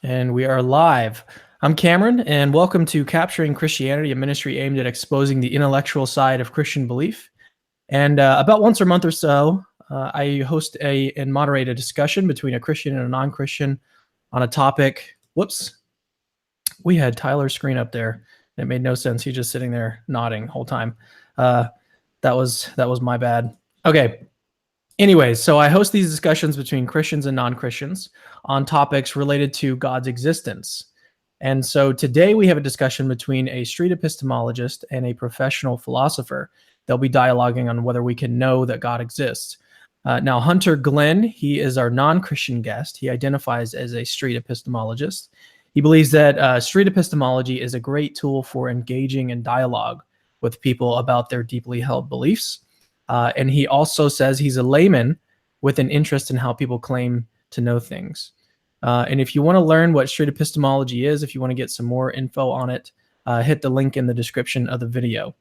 And we are live. I'm Cameron, and welcome to Capturing Christianity, a ministry aimed at exposing the intellectual side of Christian belief. And about once a month or so, I host and moderate a discussion between a Christian and a non-Christian on a topic. Whoops. We had Tyler's screen up there. It made no sense. He's just sitting there nodding the whole time. That was my bad. Okay. Anyways, so I host these discussions between Christians and non-Christians on topics related to God's existence. And so today we have a discussion between a street epistemologist and a professional philosopher. They'll be dialoguing on whether we can know that God exists. Now, Hunter Glenn, he is our non-Christian guest. He identifies as a street epistemologist. He believes that street epistemology is a great tool for engaging in dialogue with people about their deeply held beliefs. And he also says he's a layman with an interest in how people claim to know things. And if you want to learn what street epistemology is, if you want to get some more info on it, hit the link in the description of the video.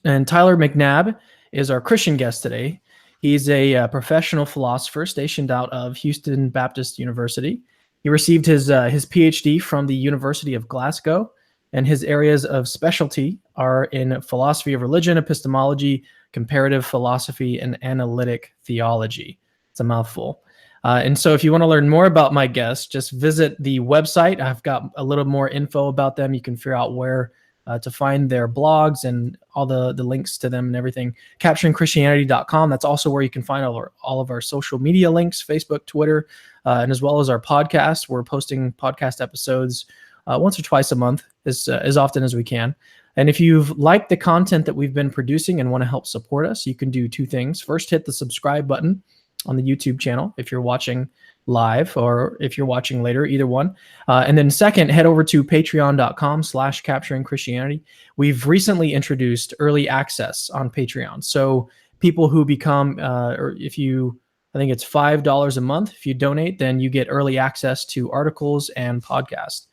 And Tyler McNabb is our Christian guest today. He's a professional philosopher stationed out of Houston Baptist University. He received his PhD from the University of Glasgow, and his areas of specialty are in philosophy of religion, epistemology, comparative philosophy, and analytic theology. It's a mouthful. And so if you want to learn more about my guests, just visit the website. I've got a little more info about them. You can figure out where to find their blogs and all the links to them and everything. CapturingChristianity.com. That's also where you can find all of our social media links, Facebook, Twitter, and as well as our podcast. We're posting podcast episodes once or twice a month, as often as we can. And if you've liked the content that we've been producing and want to help support us, you can do two things. First, hit the subscribe button on the YouTube channel if you're watching live or if you're watching later, either one. And then second, head over to patreon.com/capturingchristianity. We've recently introduced early access on Patreon. So people who become, or if you, I think it's $5 a month. If you donate, then you get early access to articles and podcasts.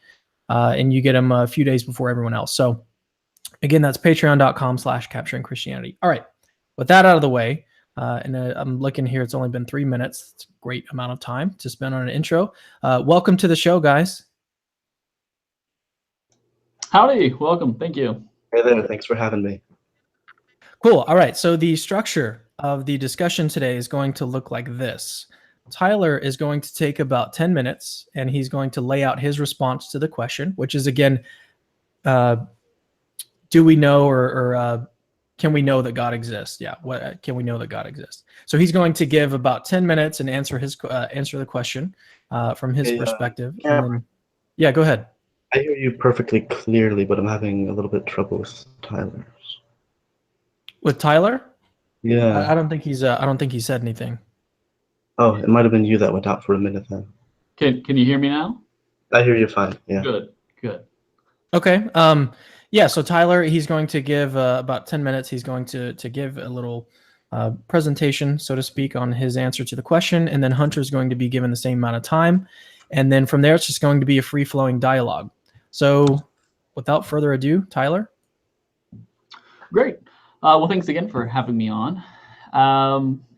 And you get them a few days before everyone else. So again, that's patreon.com/capturingchristianity. All right. With that out of the way, and I'm looking here, it's only been 3 minutes. It's a great amount of time to spend on an intro. Welcome to the show, guys. Howdy. Welcome. Thank you. Hey there. Thanks for having me. Cool. All right. So the structure of the discussion today is going to look like this. Tyler is going to take about 10 minutes, and he's going to lay out his response to the question, which is, again, do we know or can we know that God exists? Yeah, what can we know that God exists? So he's going to give about 10 minutes and answer the question from his perspective. And then, yeah, go ahead. I hear you perfectly clearly, but I'm having a little bit trouble with Tyler's. With Tyler? Yeah. I don't think he's said anything. Oh, it might have been you that went out for a minute then. Can you hear me now? I hear you fine. Yeah. Good. Okay. Yeah. So Tyler, he's going to give about 10 minutes. He's going to give a little presentation, so to speak, on his answer to the question, and then Hunter's going to be given the same amount of time, and then from there it's just going to be a free-flowing dialogue. So, without further ado, Tyler. Great. Well, thanks again for having me on.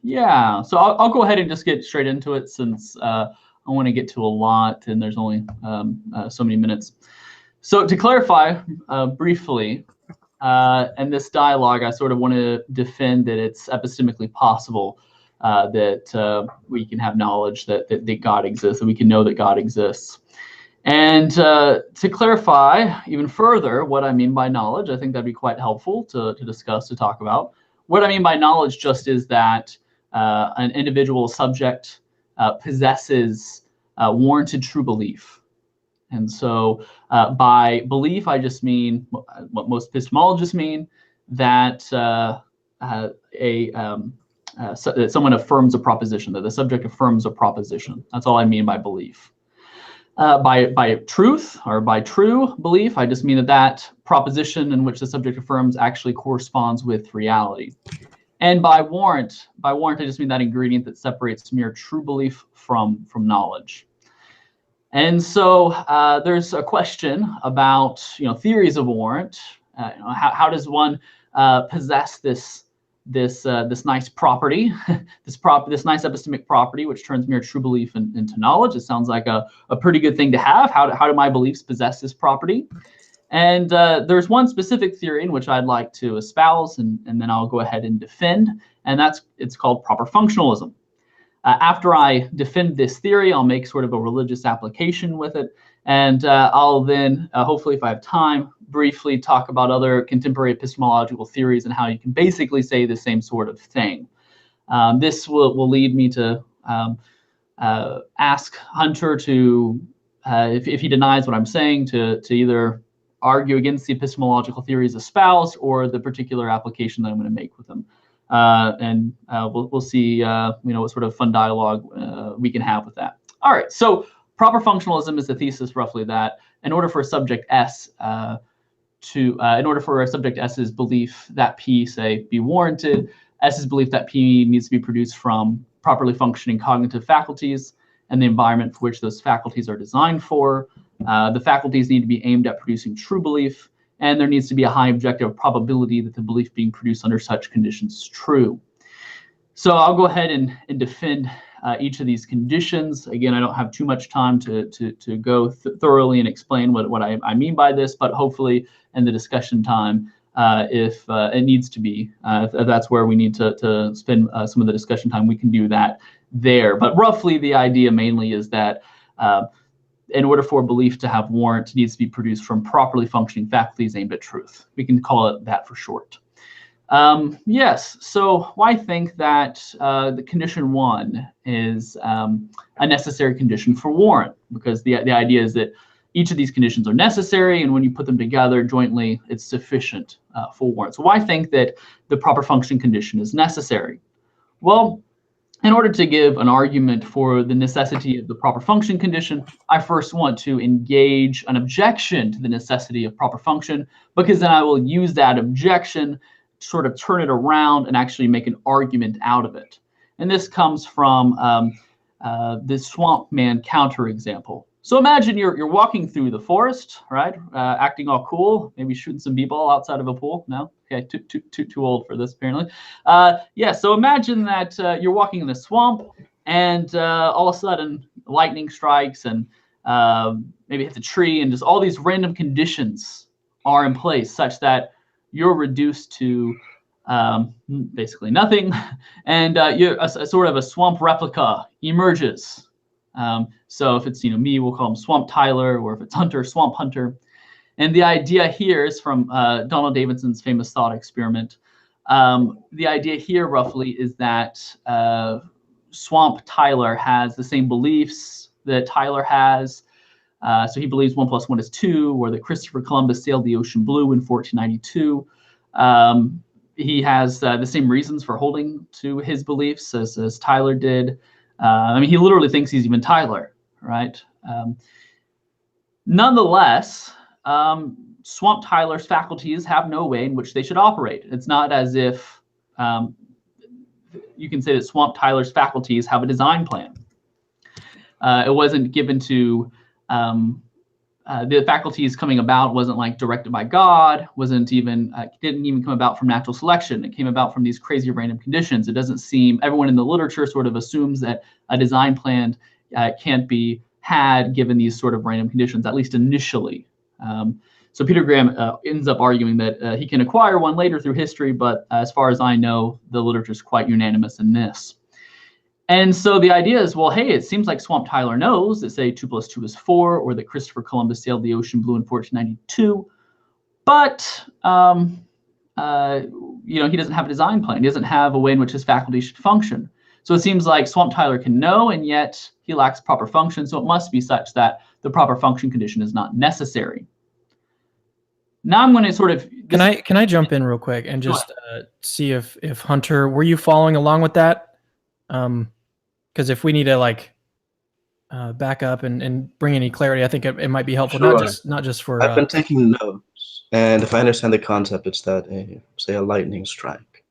Yeah, so I'll go ahead and just get straight into it since I want to get to a lot and there's only so many minutes. So to clarify briefly, in this dialogue, I sort of want to defend that it's epistemically possible that we can have knowledge that God exists, that we can know that God exists. And to clarify even further what I mean by knowledge, I think that'd be quite helpful to discuss, to talk about. What I mean by knowledge just is that an individual subject possesses warranted true belief. And so by belief, I just mean what most epistemologists mean, that that someone affirms a proposition, that the subject affirms a proposition. That's all I mean by belief. By truth or by true belief, I just mean that proposition in which the subject affirms actually corresponds with reality. And by warrant, I just mean that ingredient that separates mere true belief from knowledge. And so there's a question about theories of warrant. How does one possess this this nice property, this nice epistemic property, which turns mere true belief into knowledge. It sounds like a pretty good thing to have. How do my beliefs possess this property? And there's one specific theory in which I'd like to espouse, and then I'll go ahead and defend, and it's called proper functionalism. After I defend this theory, I'll make sort of a religious application with it, and I'll then, hopefully if I have time, briefly talk about other contemporary epistemological theories and how you can basically say the same sort of thing. This will lead me to ask Hunter to, if he denies what I'm saying, to either argue against the epistemological theories espoused or the particular application that I'm going to make with them. And we'll see what sort of fun dialogue we can have with that. All right, so proper functionalism is the thesis roughly that in order for a subject S in order for a subject S's belief that P, say, be warranted, S's belief that P needs to be produced from properly functioning cognitive faculties and the environment for which those faculties are designed for. The faculties need to be aimed at producing true belief, and there needs to be a high objective probability that the belief being produced under such conditions is true. So I'll go ahead and defend each of these conditions. Again, I don't have too much time to go thoroughly and explain what I mean by this, but hopefully in the discussion time, if it needs to be, if that's where we need to spend some of the discussion time, we can do that there. But roughly the idea mainly is that in order for a belief to have warrant, it needs to be produced from properly functioning faculties aimed at truth. We can call it that for short. Yes, so why think that the condition 1 is a necessary condition for warrant? Because the idea is that each of these conditions are necessary, and when you put them together jointly, it's sufficient for warrant. So why think that the proper function condition is necessary? Well, in order to give an argument for the necessity of the proper function condition, I first want to engage an objection to the necessity of proper function, because then I will use that objection, sort of turn it around and actually make an argument out of it. And this comes from the swamp man counterexample. So imagine you're walking through the forest, right? Acting all cool, maybe shooting some b-ball outside of a pool. No? Okay, too old for this apparently. Yeah, so imagine that you're walking in the swamp and all of a sudden lightning strikes and maybe hits a tree, and just all these random conditions are in place such that you're reduced to basically nothing, and a sort of a swamp replica emerges. So if it's me, we'll call him Swamp Tyler, or if it's Hunter, Swamp Hunter. And the idea here is from Donald Davidson's famous thought experiment. The idea here roughly is that Swamp Tyler has the same beliefs that Tyler has. So he believes 1 + 1 is 2, or that Christopher Columbus sailed the ocean blue in 1492. He has the same reasons for holding to his beliefs as Tyler did. I mean, he literally thinks he's even Tyler, right? Nonetheless, Swamp Tyler's faculties have no way in which they should operate. It's not as if you can say that Swamp Tyler's faculties have a design plan. It wasn't given to the faculties coming about, wasn't like directed by God, wasn't even didn't even come about from natural selection. It came about from these crazy random conditions. It doesn't seem, everyone in the literature sort of assumes that a design plan can't be had given these sort of random conditions, at least initially. So Peter Graham ends up arguing that he can acquire one later through history, but as far as I know, the literature is quite unanimous in this. And so the idea is, well, hey, it seems like Swamp Tyler knows that, say, 2 + 2 is 4, or that Christopher Columbus sailed the ocean blue in 1492. But, he doesn't have a design plan. He doesn't have a way in which his faculty should function. So it seems like Swamp Tyler can know, and yet he lacks proper function. So it must be such that the proper function condition is not necessary. Now I'm going to sort of... Can I jump in real quick and just see if Hunter, were you following along with that? Because if we need to back up and bring any clarity, I think it might be helpful. Sure. not just for. I've been taking notes, and if I understand the concept, it's that say a lightning strike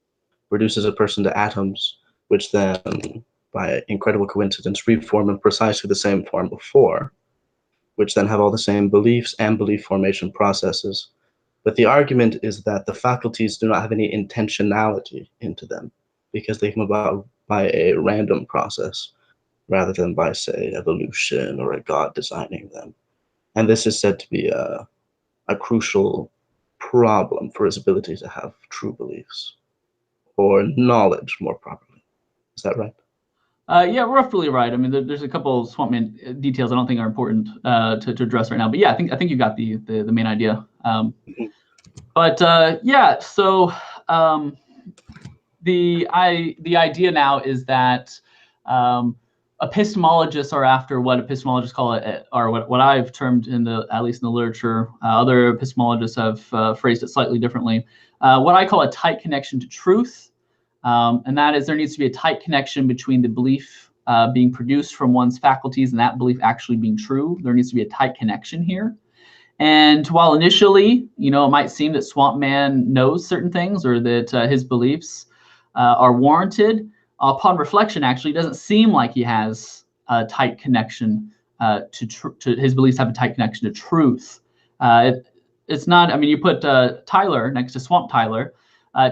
reduces a person to atoms, which then, by incredible coincidence, reform in precisely the same form before, which then have all the same beliefs and belief formation processes, But the argument is that the faculties do not have any intentionality into them because they come about by a random process rather than by, say, evolution or a god designing them. And this is said to be a crucial problem for his ability to have true beliefs, or knowledge more properly. Is that right? Yeah, roughly right. I mean, there's a couple of Swampman details I don't think are important to address right now. But yeah, I think you got the main idea. But yeah, so the idea now is that epistemologists are after what epistemologists call it, or what I've termed at least in the literature. Other epistemologists have phrased it slightly differently. What I call a tight connection to truth. And that is, there needs to be a tight connection between the belief being produced from one's faculties and that belief actually being true. There needs to be a tight connection here. And while initially, it might seem that Swamp Man knows certain things or that his beliefs are warranted, upon reflection, actually, it doesn't seem like he has a tight connection to his beliefs have a tight connection to truth. It's not, I mean, you put Tyler next to Swamp Tyler.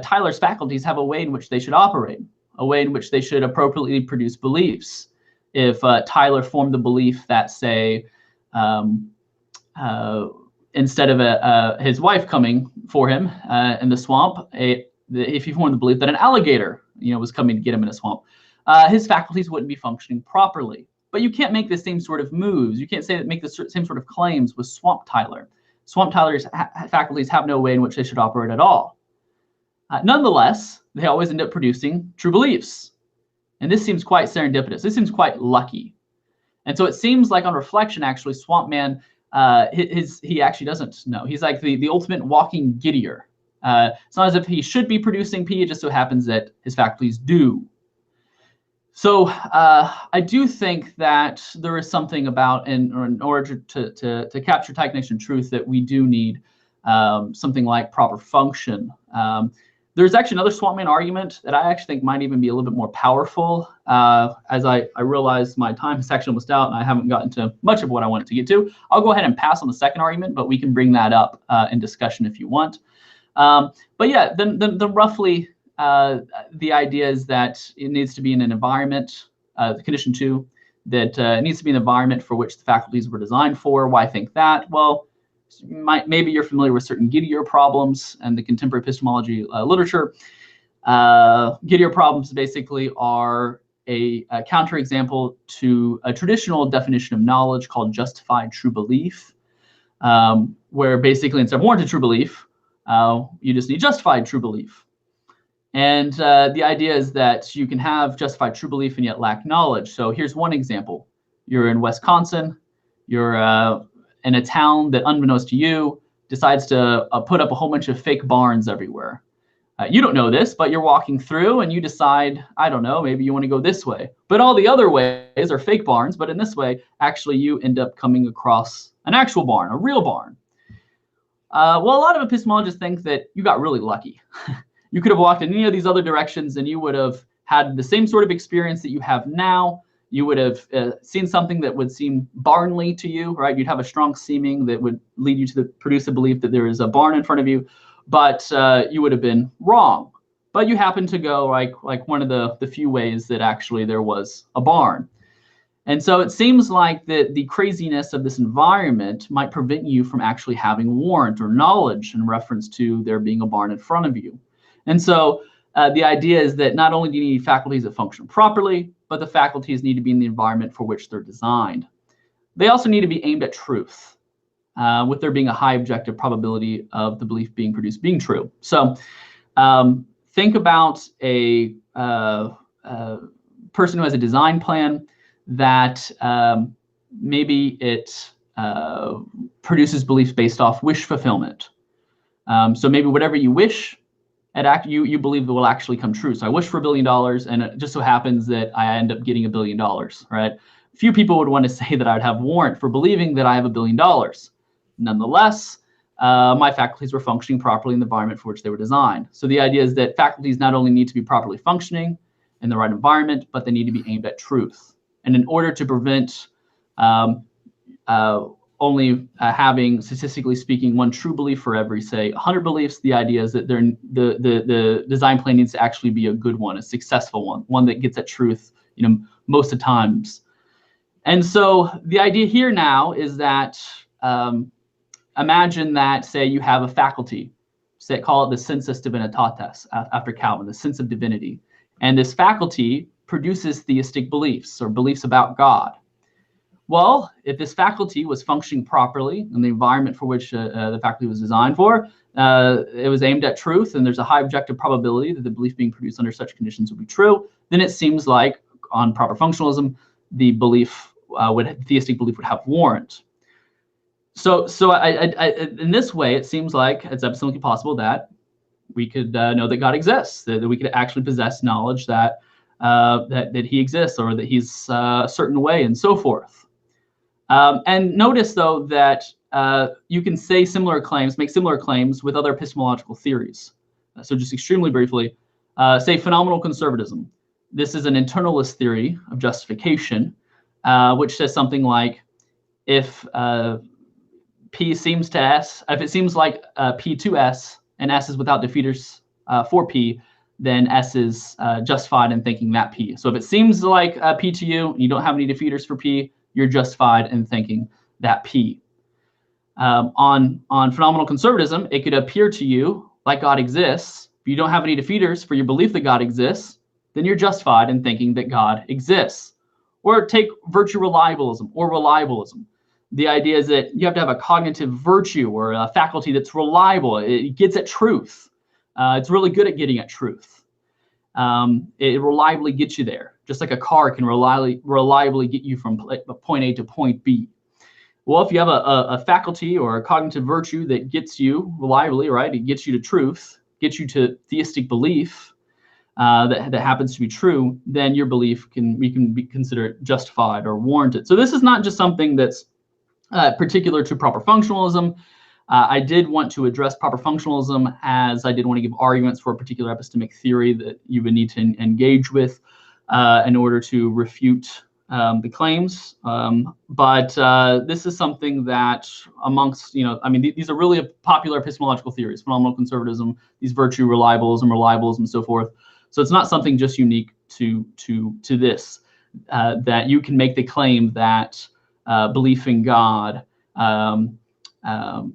Tyler's faculties have a way in which they should operate, a way in which they should appropriately produce beliefs. If Tyler formed the belief that, say, instead of his wife coming for him in the swamp, if he formed the belief that an alligator, was coming to get him in a swamp, his faculties wouldn't be functioning properly. But you can't make the same sort of moves. You can't make the same sort of claims with Swamp Tyler. Swamp Tyler's faculties have no way in which they should operate at all. Nonetheless, they always end up producing true beliefs. And this seems quite serendipitous. This seems quite lucky. And so it seems like on reflection, actually, Swamp Man, he actually doesn't know. He's like the ultimate walking Giddier. It's not as if he should be producing P, it just so happens that his faculties do. So I do think that there is something about, in order to capture tight connection truth, that we do need something like proper function. There's actually another Swamp Man argument that I actually think might even be a little bit more powerful. As I realize my time is actually almost out and I haven't gotten to much of what I wanted to get to. I'll go ahead and pass on the second argument, but we can bring that up in discussion if you want. But yeah, then roughly the idea is that it needs to be in an environment, condition 2, that it needs to be an environment for which the faculties were designed for. Why think that? Well, maybe you're familiar with certain Giddier problems and the contemporary epistemology literature. Giddier problems basically are a counterexample to a traditional definition of knowledge called justified true belief, where basically instead of warranted true belief, you just need justified true belief. And the idea is that you can have justified true belief and yet lack knowledge. So here's one example. You're in Wisconsin. You're in a town that, unbeknownst to you, decides to put up a whole bunch of fake barns everywhere. You don't know this, but you're walking through and you decide, I don't know, maybe you want to go this way. But all the other ways are fake barns, but in this way, actually you end up coming across an actual barn, a real barn. Well, a lot of epistemologists think that you got really lucky. You could have walked in any of these other directions and you would have had the same sort of experience that you have now. You would have seen something that would seem barnly to you, right? You'd have a strong seeming that would lead you to produce a belief that there is a barn in front of you, but you would have been wrong. But you happen to go like one of the few ways that actually there was a barn. And so it seems like that the craziness of this environment might prevent you from actually having warrant or knowledge in reference to there being a barn in front of you. And so the idea is that not only do you need faculties that function properly, but the faculties need to be in the environment for which they're designed. They also need to be aimed at truth, with there being a high objective probability of the belief being produced being true. So think about a person who has a design plan that maybe it produces beliefs based off wish fulfillment. So maybe whatever you wish, you believe it will actually come true. So I wish for $1 billion, and it just so happens that I end up getting $1 billion, right? Few people would want to say that I'd have warrant for believing that I have $1 billion. Nonetheless, my faculties were functioning properly in the environment for which they were designed. So the idea is that faculties not only need to be properly functioning in the right environment, but they need to be aimed at truth. And in order to prevent only having, statistically speaking, one true belief for every, say, 100 beliefs. The idea is that the design plan needs to actually be a good one, a successful one that gets at truth, most of the times. And so the idea here now is that imagine that, say, you have a faculty, say, call it the sensus divinitatis after Calvin, the sense of divinity. And this faculty produces theistic beliefs or beliefs about God. Well, if this faculty was functioning properly in the environment for which the faculty was designed for, it was aimed at truth, and there's a high objective probability that the belief being produced under such conditions would be true, then it seems like on proper functionalism, the belief theistic belief would have warrant. So in this way, it seems like it's absolutely possible that we could know that God exists, that we could actually possess knowledge that that He exists, or that He's a certain way, and so forth. And notice, though, that you can say similar claims, make similar claims with other epistemological theories. So just extremely briefly, say phenomenal conservatism. This is an internalist theory of justification, which says something like, if P seems to S, if it seems like P to S, and S is without defeaters for P, then S is justified in thinking that P. So if it seems like P to you, and you don't have any defeaters for P, you're justified in thinking that P. On phenomenal conservatism, it could appear to you like God exists. If you don't have any defeaters for your belief that God exists, then you're justified in thinking that God exists. Or take virtue reliabilism or reliabilism. The idea is that you have to have a cognitive virtue or a faculty that's reliable. It gets at truth. It's really good at getting at truth. It reliably gets you there, just like a car can reliably get you from point A to point B. Well, if you have a faculty or a cognitive virtue that gets you reliably, right, it gets you to truth, gets you to theistic belief that happens to be true, then your belief we can be considered justified or warranted. So this is not just something that's particular to proper functionalism. I did want to address proper functionalism, as I did want to give arguments for a particular epistemic theory that you would need to engage with in order to refute the claims. But this is something that amongst, these are really popular epistemological theories, phenomenal conservatism, these virtue reliabilism, and so forth. So it's not something just unique to this, that you can make the claim that belief in God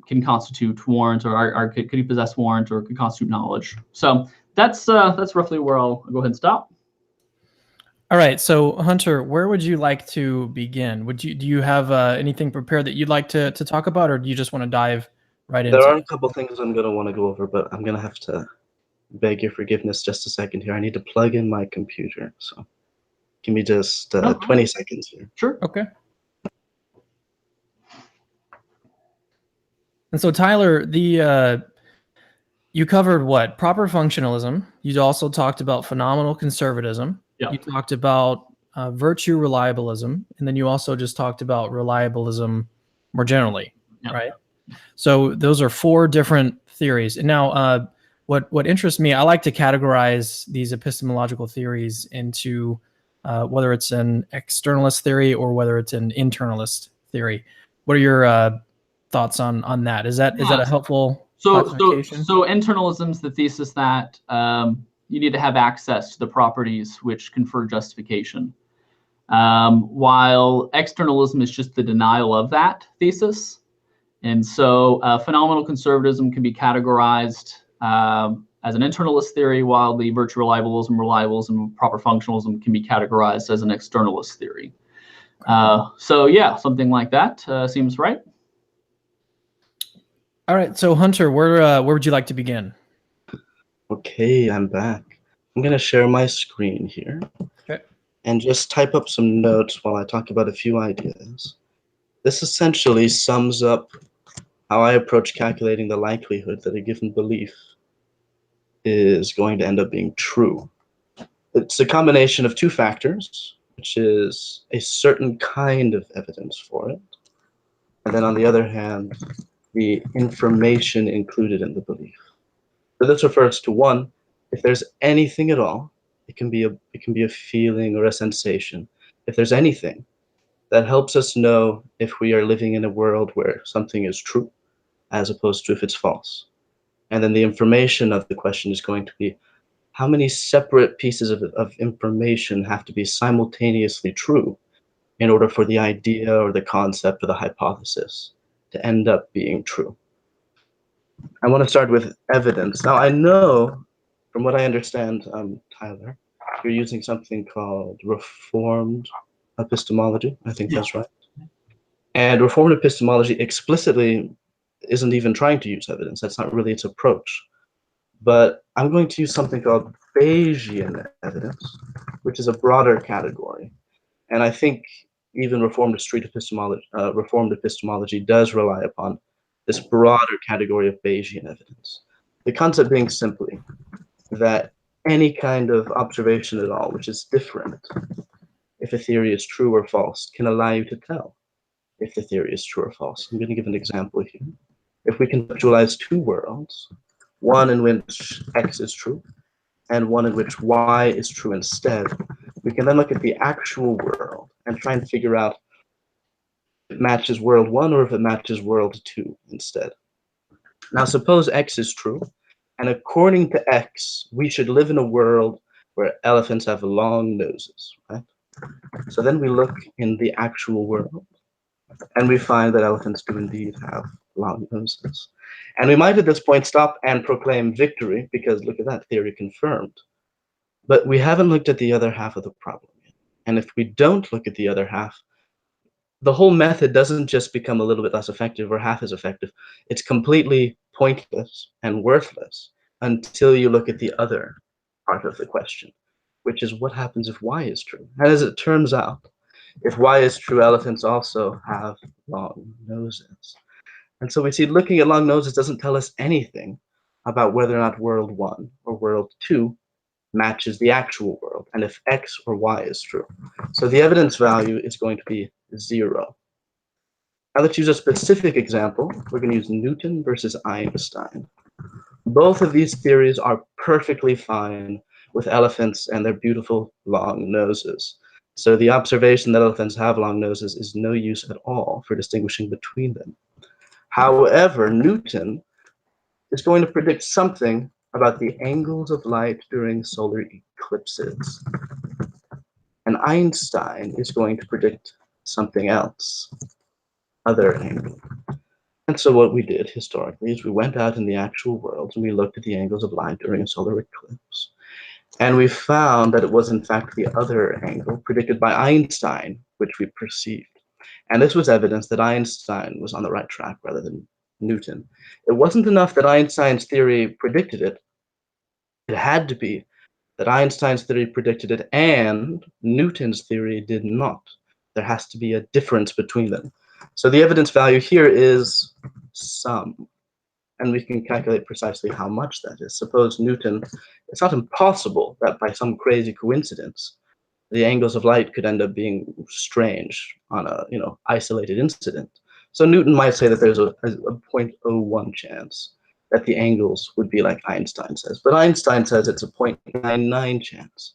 can constitute warrant, or could he possess warrant, or could constitute knowledge. So that's roughly where I'll go ahead and stop. All right, so Hunter, where would you like to begin? Do you have anything prepared that you'd like to talk about, or do you just want to dive right into it? There are a couple things I'm going to want to go over, but I'm going to have to beg your forgiveness just a second here. I need to plug in my computer, so give me just 20 seconds here. Sure. Okay. And so, Tyler, you covered what? Proper functionalism. You also talked about phenomenal conservatism. Yeah. You talked about virtue reliabilism, and then you also just talked about reliabilism more generally, right? So those are four different theories. And now, what interests me, I like to categorize these epistemological theories into whether it's an externalist theory or whether it's an internalist theory. What are your thoughts on that? Is that a helpful classification? So internalism is the thesis that you need to have access to the properties which confer justification, while externalism is just the denial of that thesis. And so phenomenal conservatism can be categorized as an internalist theory, while the virtue reliabilism, proper functionalism can be categorized as an externalist theory. So yeah, something like that seems right. All right, so Hunter, where would you like to begin? Okay, I'm back. I'm going to share my screen here. Okay. And just type up some notes while I talk about a few ideas. This essentially sums up how I approach calculating the likelihood that a given belief is going to end up being true. It's a combination of two factors, which is a certain kind of evidence for it, and then on the other hand, the information included in the belief. So this refers to, one, if there's anything at all, it can be a feeling or a sensation. If there's anything, that helps us know if we are living in a world where something is true as opposed to if it's false. And then the information of the question is going to be how many separate pieces of information have to be simultaneously true in order for the idea or the concept or the hypothesis to end up being true. I want to start with evidence. Now, I know, from what I understand, Tyler, you're using something called reformed epistemology. I think that's right. And reformed epistemology explicitly isn't even trying to use evidence. That's not really its approach. But I'm going to use something called Bayesian evidence, which is a broader category. And I think even reformed epistemology does rely upon this broader category of Bayesian evidence. The concept being simply that any kind of observation at all, which is different, if a theory is true or false, can allow you to tell if the theory is true or false. I'm going to give an example here. If we conceptualize two worlds, one in which X is true and one in which Y is true instead, we can then look at the actual world and try and figure out if it matches world 1 or if it matches world 2 instead. Now, suppose X is true, and according to X, we should live in a world where elephants have long noses, right? So then we look in the actual world, and we find that elephants do indeed have long noses. And we might at this point stop and proclaim victory, because look at that, theory confirmed. But we haven't looked at the other half of the problem yet. And if we don't look at the other half, the whole method doesn't just become a little bit less effective or half as effective. It's completely pointless and worthless until you look at the other part of the question, which is what happens if Y is true? And as it turns out, if Y is true, elephants also have long noses. And so we see looking at long noses doesn't tell us anything about whether or not world 1 or world 2 matches the actual world, and if X or Y is true. So the evidence value is going to be 0. Now let's use a specific example. We're going to use Newton versus Einstein. Both of these theories are perfectly fine with elephants and their beautiful long noses. So the observation that elephants have long noses is no use at all for distinguishing between them. However, Newton is going to predict something about the angles of light during solar eclipses. And Einstein is going to predict something else, other angle. And so what we did historically is we went out in the actual world and we looked at the angles of light during a solar eclipse. And we found that it was in fact the other angle predicted by Einstein, which we perceived. And this was evidence that Einstein was on the right track rather than Newton. It wasn't enough that Einstein's theory predicted it. It had to be that Einstein's theory predicted it and Newton's theory did not. There has to be a difference between them. So the evidence value here is some, and we can calculate precisely how much that is. Suppose Newton, it's not impossible that by some crazy coincidence, the angles of light could end up being strange on a isolated incident. So Newton might say that there's a 0.01 chance that the angles would be like Einstein says, but Einstein says it's a 0.99 chance.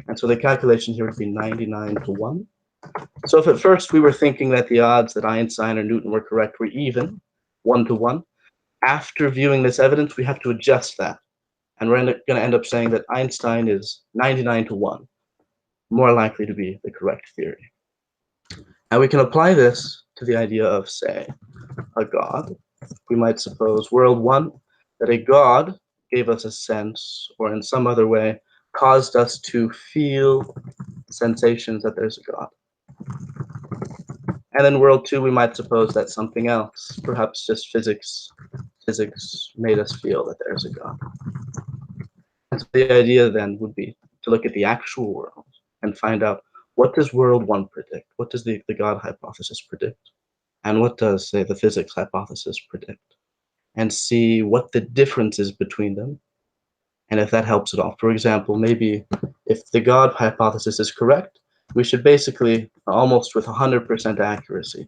And so the calculation here would be 99 to 1. So if at first we were thinking that the odds that Einstein or Newton were correct were even, 1 to 1, after viewing this evidence, we have to adjust that. And we're going to end up saying that Einstein is 99 to 1, more likely to be the correct theory. Now we can apply this to the idea of, say, a god. We might suppose world 1, that a god gave us a sense, or in some other way, caused us to feel sensations that there's a god. And then world 2, we might suppose that something else, perhaps just physics made us feel that there's a god. And so the idea then would be to look at the actual world and find out, what does world 1 predict? What does the God hypothesis predict? And what does, say, the physics hypothesis predict? And see what the difference is between them, and if that helps at all. For example, maybe if the God hypothesis is correct, we should basically, almost with 100% accuracy,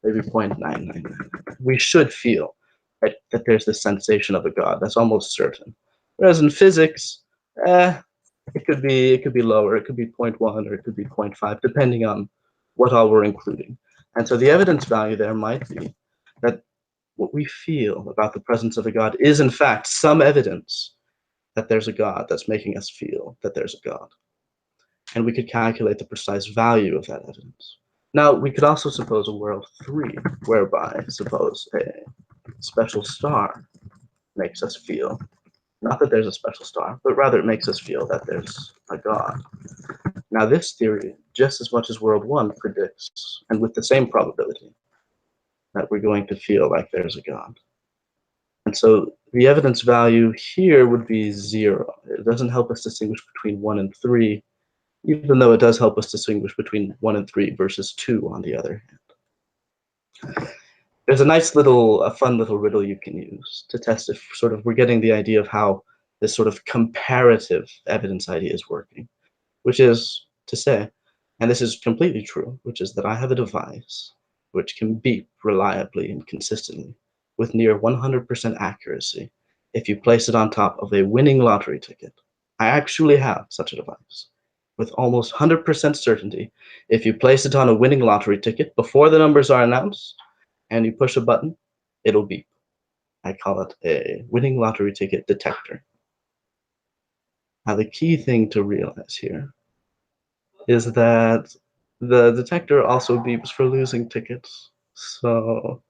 maybe 0.999, we should feel that there's this sensation of a God. That's almost certain. Whereas in physics, it could be lower. It could be 0.1 or it could be 0.5, depending on what all we're including. And so the evidence value there might be that what we feel about the presence of a God is in fact some evidence that there's a God that's making us feel that there's a God. And we could calculate the precise value of that evidence. Now, we could also suppose a world 3, whereby, suppose, a special star makes us feel, not that there's a special star, but rather it makes us feel that there's a God. Now, this theory, just as much as world 1, predicts, and with the same probability, that we're going to feel like there's a God. And so the evidence value here would be 0. It doesn't help us distinguish between 1 and 3, even though it does help us distinguish between 1 and 3 versus 2 on the other hand. There's a fun little riddle you can use to test if sort of we're getting the idea of how this sort of comparative evidence idea is working, which is to say, and this is completely true, which is that I have a device which can beep reliably and consistently with near 100% accuracy if you place it on top of a winning lottery ticket. I actually have such a device. With almost 100% certainty, if you place it on a winning lottery ticket before the numbers are announced and you push a button, it'll beep. I call it a winning lottery ticket detector. Now, the key thing to realize here is that the detector also beeps for losing tickets. So,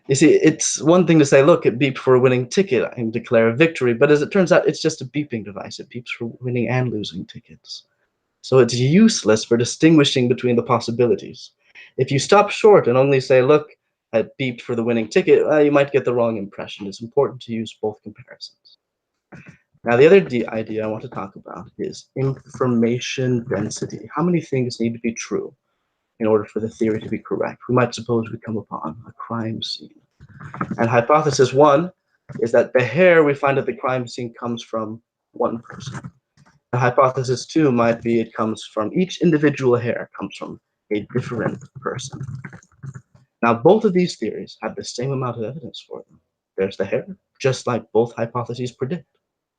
you see, it's one thing to say, look, it beeped for a winning ticket, I can declare a victory, but as it turns out, it's just a beeping device. It beeps for winning and losing tickets. So it's useless for distinguishing between the possibilities. If you stop short and only say, look, I beeped for the winning ticket, you might get the wrong impression. It's important to use both comparisons. Now, the other idea I want to talk about is information density. How many things need to be true in order for the theory to be correct? We might suppose we come upon a crime scene. And hypothesis 1 is that the hair we find at the crime scene comes from one person. Hypothesis 2 might be it comes from each individual hair comes from a different person. Now, both of these theories have the same amount of evidence for them. There's the hair, just like both hypotheses predict.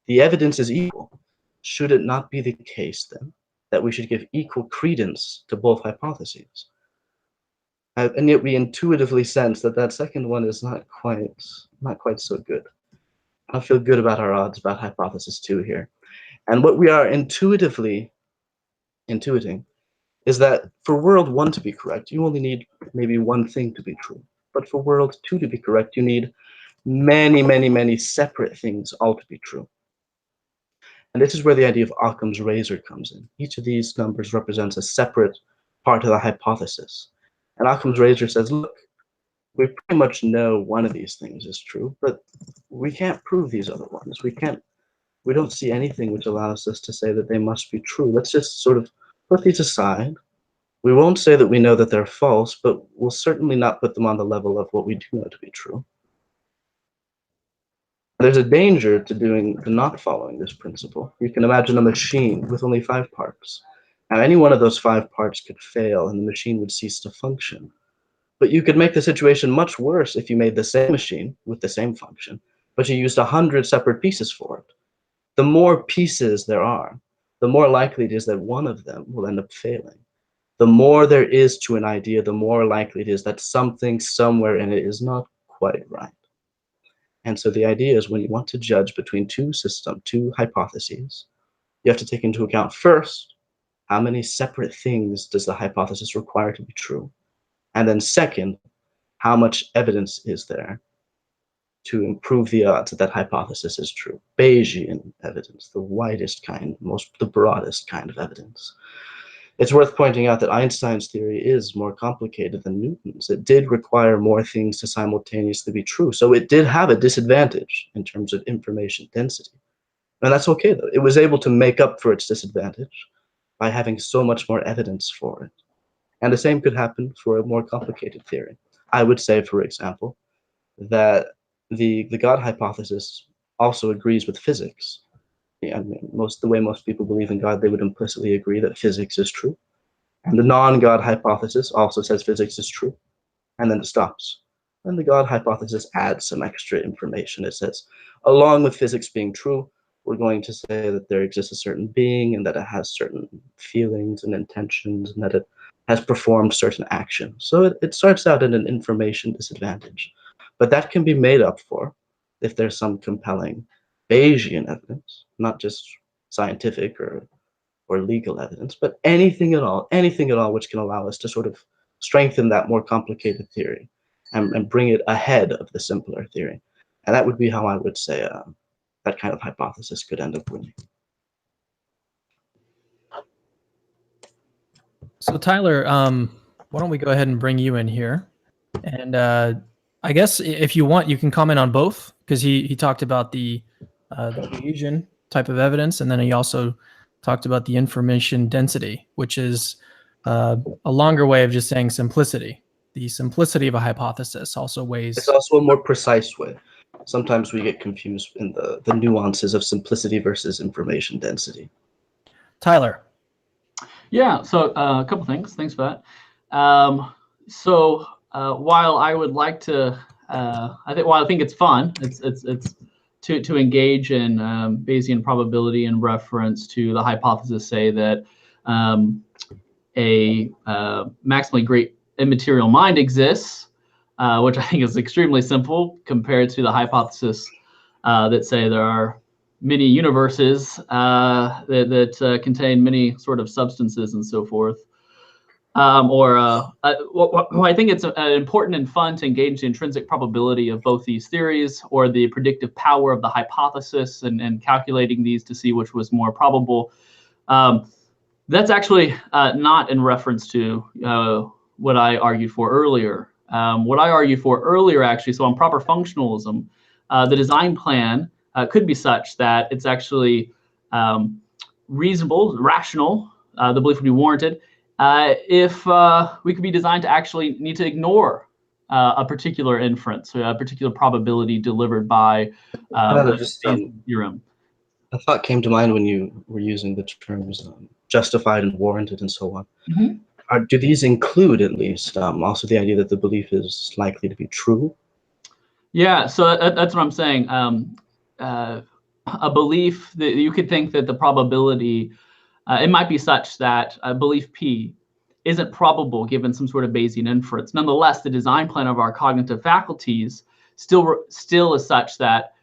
The evidence is equal. Should it not be the case, then, that we should give equal credence to both hypotheses? And yet we intuitively sense that that second one is not quite so good. I feel good about our odds about hypothesis 2 here. And what we are intuiting is that for world 1 to be correct, you only need maybe one thing to be true. But for world 2 to be correct, you need many, many, many separate things all to be true. And this is where the idea of Occam's razor comes in. Each of these numbers represents a separate part of the hypothesis. And Occam's razor says, look, we pretty much know one of these things is true, but we can't prove these other ones. We don't see anything which allows us to say that they must be true. Let's just sort of put these aside. We won't say that we know that they're false, but we'll certainly not put them on the level of what we do know to be true. There's a danger to not following this principle. You can imagine a machine with only 5 parts. Now, any one of those 5 parts could fail and the machine would cease to function. But you could make the situation much worse if you made the same machine with the same function, but you used 100 separate pieces for it. The more pieces there are, the more likely it is that one of them will end up failing. The more there is to an idea, the more likely it is that something somewhere in it is not quite right. And so the idea is when you want to judge between two hypotheses, you have to take into account first, how many separate things does the hypothesis require to be true? And then second, how much evidence is there to improve the odds that that hypothesis is true? Bayesian evidence, the widest kind, the broadest kind of evidence. It's worth pointing out that Einstein's theory is more complicated than Newton's. It did require more things to simultaneously be true. So it did have a disadvantage in terms of information density. And that's okay, though. It was able to make up for its disadvantage by having so much more evidence for it. And the same could happen for a more complicated theory. I would say, for example, that the God hypothesis also agrees with physics. I mean, the way most people believe in God, they would implicitly agree that physics is true. And the non-God hypothesis also says physics is true, and then it stops. And the God hypothesis adds some extra information. It says, along with physics being true, we're going to say that there exists a certain being and that it has certain feelings and intentions and that it has performed certain action. So it starts out at an information disadvantage. But that can be made up for if there's some compelling Bayesian evidence, not just scientific or legal evidence, but anything at all which can allow us to sort of strengthen that more complicated theory and bring it ahead of the simpler theory. And that would be how I would say that kind of hypothesis could end up winning. So Tyler, why don't we go ahead and bring you in here? And I guess if you want, you can comment on both, because he talked about the Bayesian type of evidence, and then he also talked about the information density, which is a longer way of just saying simplicity. The simplicity of a hypothesis also weighs. It's also a more precise way. Sometimes we get confused in the nuances of simplicity versus information density. Tyler. Yeah, so a couple things. Thanks for that. While I would like to, I think it's fun. It's to engage in Bayesian probability in reference to the hypothesis, say that a maximally great immaterial mind exists, which I think is extremely simple compared to the hypothesis that say there are many universes that contain many sort of substances and so forth. Well, I think it's important and fun to engage the intrinsic probability of both these theories, or the predictive power of the hypothesis, and calculating these to see which was more probable. That's actually not in reference to what I argued for earlier. What I argued for earlier, actually, so on proper functionalism, the design plan could be such that it's actually reasonable, rational, the belief would be warranted, if we could be designed to actually need to ignore a particular inference, a particular probability delivered by the theorem. A thought came to mind when you were using the terms justified and warranted and so on. Mm-hmm. Do these include at least also the idea that the belief is likely to be true? Yeah, so that's what I'm saying. A belief that you could think that the probability, it might be such that a belief P isn't probable given some sort of Bayesian inference. Nonetheless, the design plan of our cognitive faculties still is such that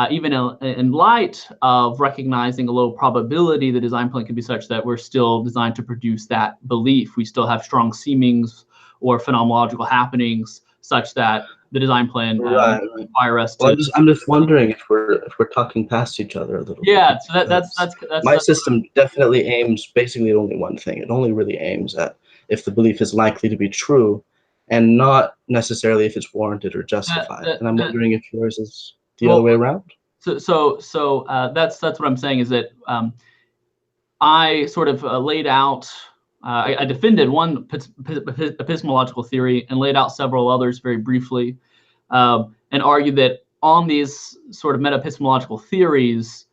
even in light of recognizing a low probability, the design plan can be such that we're still designed to produce that belief. We still have strong seemings or phenomenological happenings such that the design plan require us to. Well, I'm just wondering if we're talking past each other a little. Yeah, so that's my system definitely aims basically at only one thing. It only really aims at if the belief is likely to be true, and not necessarily if it's warranted or justified. And I'm wondering if yours is the other way around. So that's what I'm saying, is that I sort of laid out. I defended one epistemological theory and laid out several others very briefly, and argued that on these sort of meta-epistemological theories,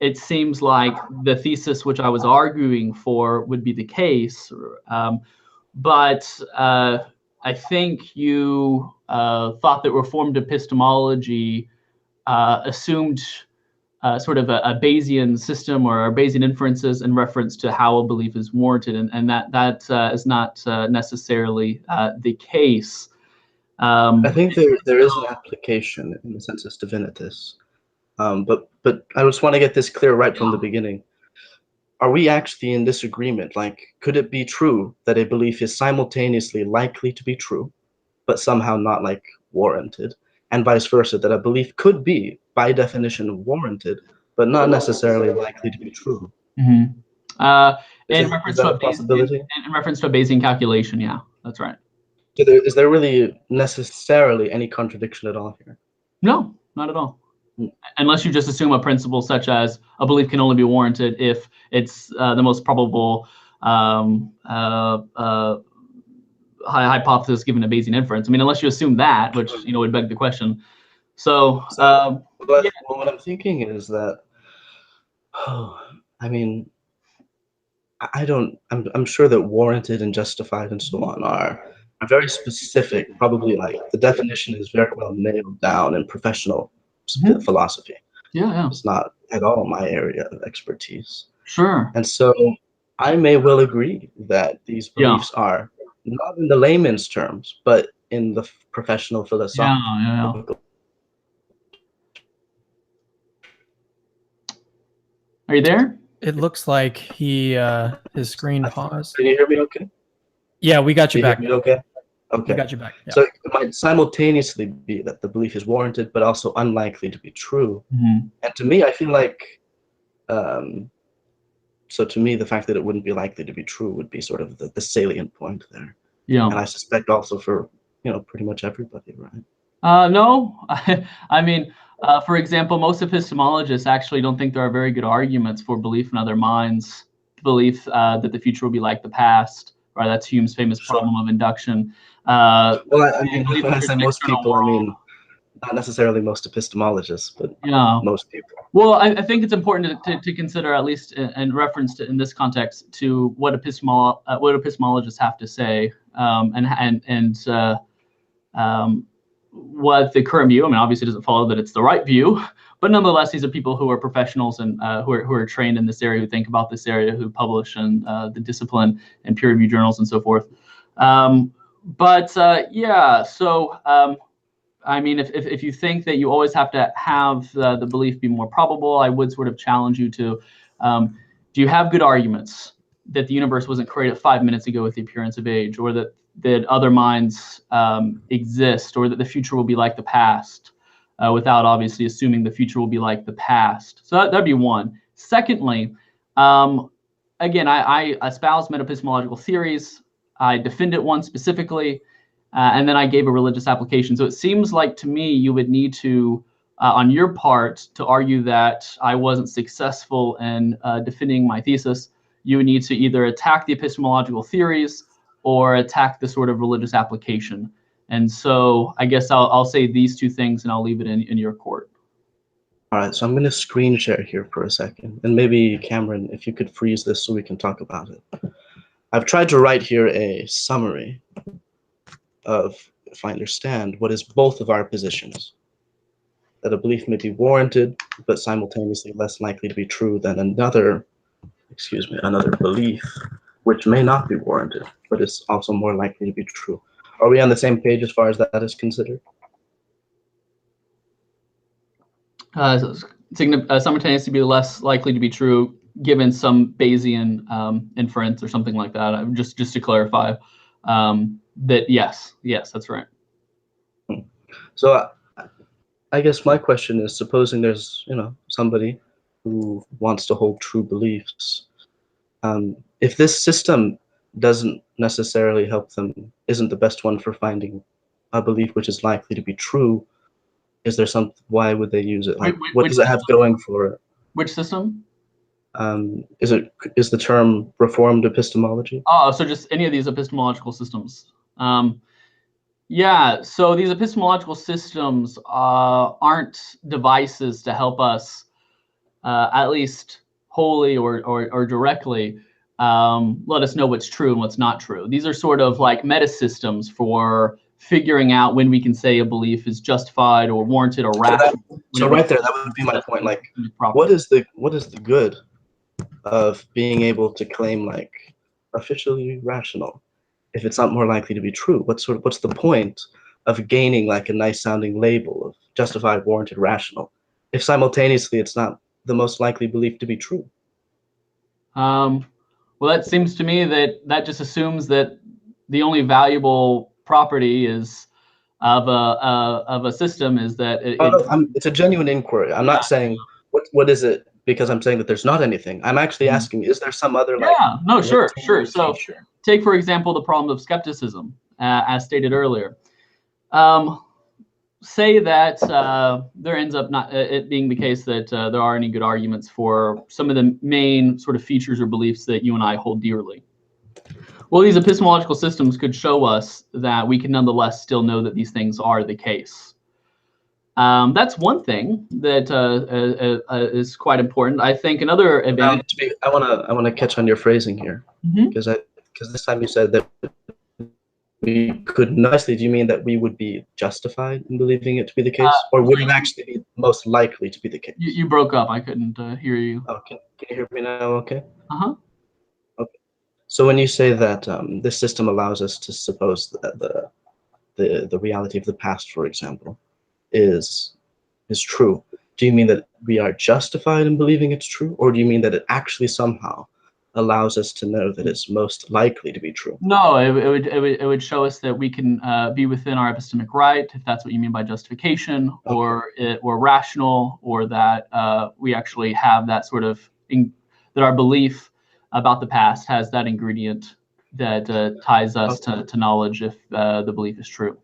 it seems like the thesis which I was arguing for would be the case. But I think you thought that reformed epistemology assumed sort of a Bayesian system or Bayesian inferences in reference to how a belief is warranted, and that is not necessarily the case. I think there is an application in the sensus divinitas, but I just want to get this clear right from the beginning. Are we actually in disagreement? Like, could it be true that a belief is simultaneously likely to be true, but somehow not like warranted, and vice versa, that a belief could be by definition warranted, but not necessarily likely to be true? Mm-hmm. In reference to a Bayesian calculation, yeah, that's right. So is there really necessarily any contradiction at all here? No, not at all. Unless you just assume a principle such as a belief can only be warranted if it's the most probable hypothesis given a Bayesian inference. I mean, unless you assume that, which would beg the question. So what I'm thinking is that, I mean, I'm sure that warranted and justified and so on are very specific. Probably like the definition is very well nailed down in professional philosophy. Yeah. It's not at all my area of expertise. Sure. And so I may well agree that these beliefs are not in the layman's terms, but in the professional philosophical. Yeah. Are you there? It looks like his screen paused. Can you hear me okay? Yeah, we got you back. Hear me okay? Okay. We got you back. Yeah. So it might simultaneously be that the belief is warranted, but also unlikely to be true. Mm-hmm. And to me, I feel like, so to me, the fact that it wouldn't be likely to be true would be sort of the salient point there. Yeah. And I suspect also for, pretty much everybody, right? No, I mean, for example, most epistemologists actually don't think there are very good arguments for belief in other minds, belief that the future will be like the past, right? That's Hume's famous problem of induction. Well, I mean, when I say most people, I mean, not necessarily most epistemologists, but most people. Well, I think it's important to consider, at least in reference to in this context, to what epistemologists have to say, and what the current view. I mean, obviously, doesn't follow that it's the right view, but nonetheless, these are people who are professionals and who are trained in this area, who think about this area, who publish in the discipline and peer-reviewed journals and so forth. Yeah, so. I mean, if you think that you always have to have the belief be more probable, I would sort of challenge you to, do you have good arguments that the universe wasn't created 5 minutes ago with the appearance of age, or that other minds exist, or that the future will be like the past, without obviously assuming the future will be like the past? So that'd be one. Secondly, again, I espouse meta-epistemological theories. I defended one specifically. And then I gave a religious application. So it seems like to me you would need to, on your part, to argue that I wasn't successful in defending my thesis. You would need to either attack the epistemological theories or attack the sort of religious application. And so I guess I'll say these two things and I'll leave it in your court. All right, so I'm going to screen share here for a second. And maybe, Cameron, if you could freeze this so we can talk about it. I've tried to write here a summary of, if I understand, what is both of our positions. That a belief may be warranted, but simultaneously less likely to be true than another belief, which may not be warranted, but is also more likely to be true. Are we on the same page as far as that is considered? Simultaneously be less likely to be true, given some Bayesian inference or something like that. Just to clarify. That yes, that's right. So I guess my question is, supposing there's somebody who wants to hold true beliefs, if this system doesn't necessarily help them, isn't the best one for finding a belief which is likely to be true, is there some? Why would they use it? Like, what does it have going for it? Which system? Is the term reformed epistemology? Oh, so just any of these epistemological systems. Yeah, so these epistemological systems aren't devices to help us, at least wholly or directly, let us know what's true and what's not true. These are sort of like meta systems for figuring out when we can say a belief is justified or warranted or rational. So right there, that would be my point. Like, what is the good of being able to claim like officially rational if it's not more likely to be true? What's the point of gaining like a nice sounding label of justified, warranted, rational, if simultaneously it's not the most likely belief to be true? Well, that seems to me that just assumes that the only valuable property is of a system is that it's a genuine inquiry. I'm not saying what is it because I'm saying that there's not anything. I'm actually asking, is there some other sure. So take, for example, the problem of skepticism, as stated earlier. Say that there ends up not it being the case that there are any good arguments for some of the main sort of features or beliefs that you and I hold dearly. Well, these epistemological systems could show us that we can nonetheless still know that these things are the case. That's one thing that is quite important. I think another advantage. I want to catch on your phrasing here, because this time you said that we could nicely. Do you mean that we would be justified in believing it to be the case, or would it actually be most likely to be the case? You broke up. I couldn't hear you. Okay, can you hear me now? Okay. Okay. So when you say that this system allows us to suppose that the reality of the past, for example, is true, do you mean that we are justified in believing it's true, or do you mean that it actually somehow allows us to know that it's most likely to be true? No, it would show us that we can be within our epistemic right, if that's what you mean by justification, or rational, or that we actually have that sort of that our belief about the past has that ingredient that ties us to knowledge if the belief is true.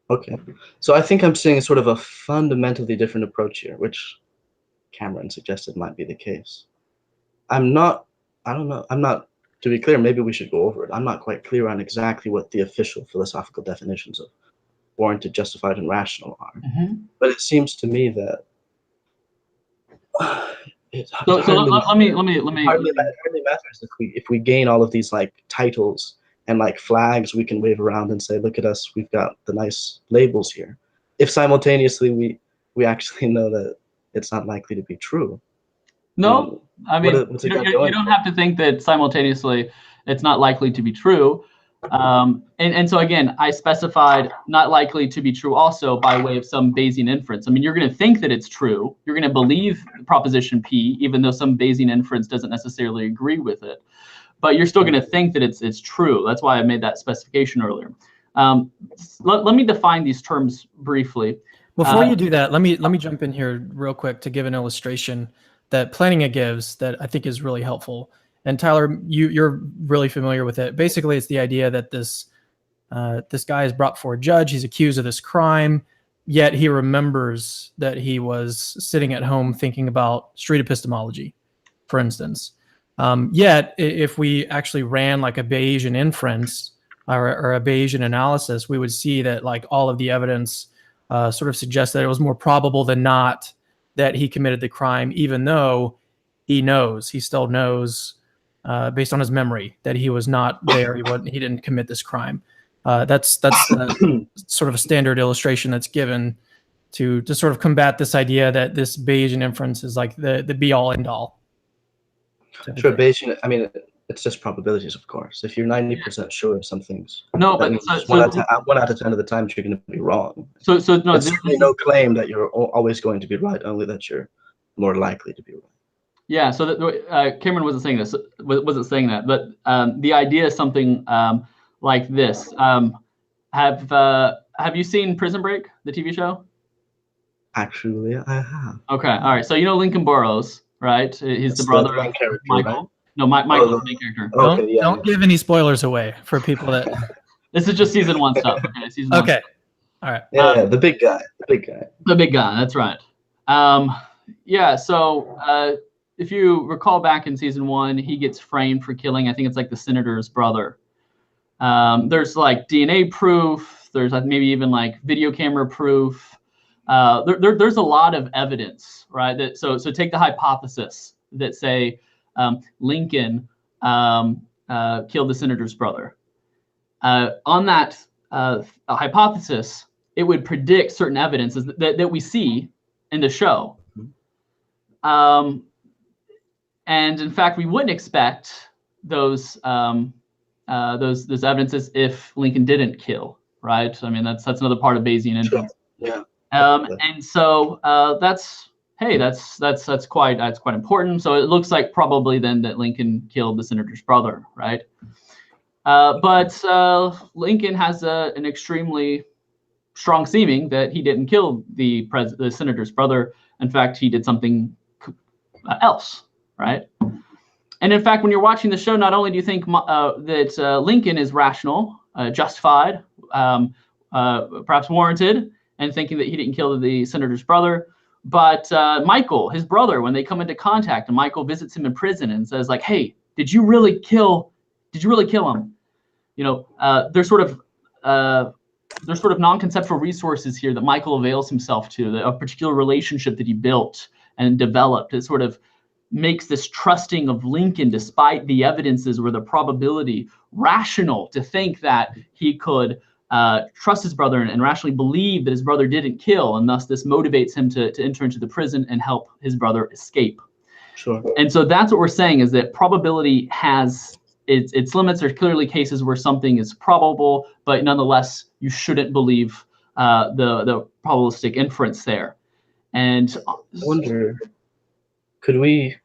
Okay, so I think I'm seeing sort of a fundamentally different approach here, which Cameron suggested might be the case. I don't know, to be clear, maybe we should go over it. I'm not quite clear on exactly what the official philosophical definitions of warranted, justified, and rational are. But it seems to me that it hardly matters if we gain all of these like titles and like flags we can wave around and say, look at us, we've got the nice labels here, if simultaneously we actually know that it's not likely to be true. No, I mean, you don't have to think that simultaneously it's not likely to be true. And so again, I specified not likely to be true also by way of some Bayesian inference. I mean, you're going to think that it's true. You're going to believe proposition P, even though some Bayesian inference doesn't necessarily agree with it. But you're still going to think that it's true. That's why I made that specification earlier. Let me define these terms briefly. Before you do that, let me jump in here real quick to give an illustration that Plantinga gives that I think is really helpful. And Tyler, you're really familiar with it. Basically, it's the idea that this guy is brought before a judge. He's accused of this crime, yet he remembers that he was sitting at home thinking about street epistemology, for instance. Yet, if we actually ran like a Bayesian inference or a Bayesian analysis, we would see that like all of the evidence sort of suggests that it was more probable than not that he committed the crime, even though he still knows, based on his memory, that he was not there. He didn't commit this crime. That's sort of a standard illustration that's given to sort of combat this idea that this Bayesian inference is like the be all end all. Sure, Bayesian. I mean, it's just probabilities, of course. If you're 90% sure of some things, no, but one out of 10 of the time you're going to be wrong. No, it's certainly no claim that you're always going to be right, only that you're more likely to be right. Yeah. So Cameron wasn't saying this. Wasn't saying that, but the idea is something like this. Have you seen Prison Break, the TV show? Actually, I have. Okay. All right. So you know Lincoln Burrows, right? He's the brother of Michael. Right? No, Michael's the main character. Okay, don't give any spoilers away for people that. This is just season 1 stuff. Okay, season 1. Okay. All right. Yeah, the big guy. The big guy. That's right. Yeah. So if you recall back in season 1, he gets framed for killing, I think it's like the senator's brother. There's like DNA proof. There's maybe even like video camera proof. There's a lot of evidence, right? So take the hypothesis that say Lincoln killed the senator's brother. On that hypothesis, it would predict certain evidences that we see in the show. And in fact, we wouldn't expect those evidences if Lincoln didn't kill, right? I mean, that's another part of Bayesian inference. Yeah. And so that's quite important. So it looks like probably then that Lincoln killed the senator's brother, right? But Lincoln has an extremely strong seeming that he didn't kill the senator's brother. In fact, he did something else, right? And in fact, when you're watching the show, not only do you think that Lincoln is rational, justified, perhaps warranted, and thinking that he didn't kill the senator's brother, but Michael, his brother, when they come into contact, and Michael visits him in prison and says, like, "Hey, did you really kill him?" You know, there's sort of non-conceptual resources here that Michael avails himself to, a particular relationship that he built and developed. It sort of makes this trusting of Lincoln, despite the evidences or the probability, rational to think that he could trust his brother and rationally believe that his brother didn't kill, and thus this motivates him to enter into the prison and help his brother escape. Sure. And so that's what we're saying, is that probability has its limits. There's clearly cases where something is probable, but nonetheless, you shouldn't believe the probabilistic inference there. And I wonder, could we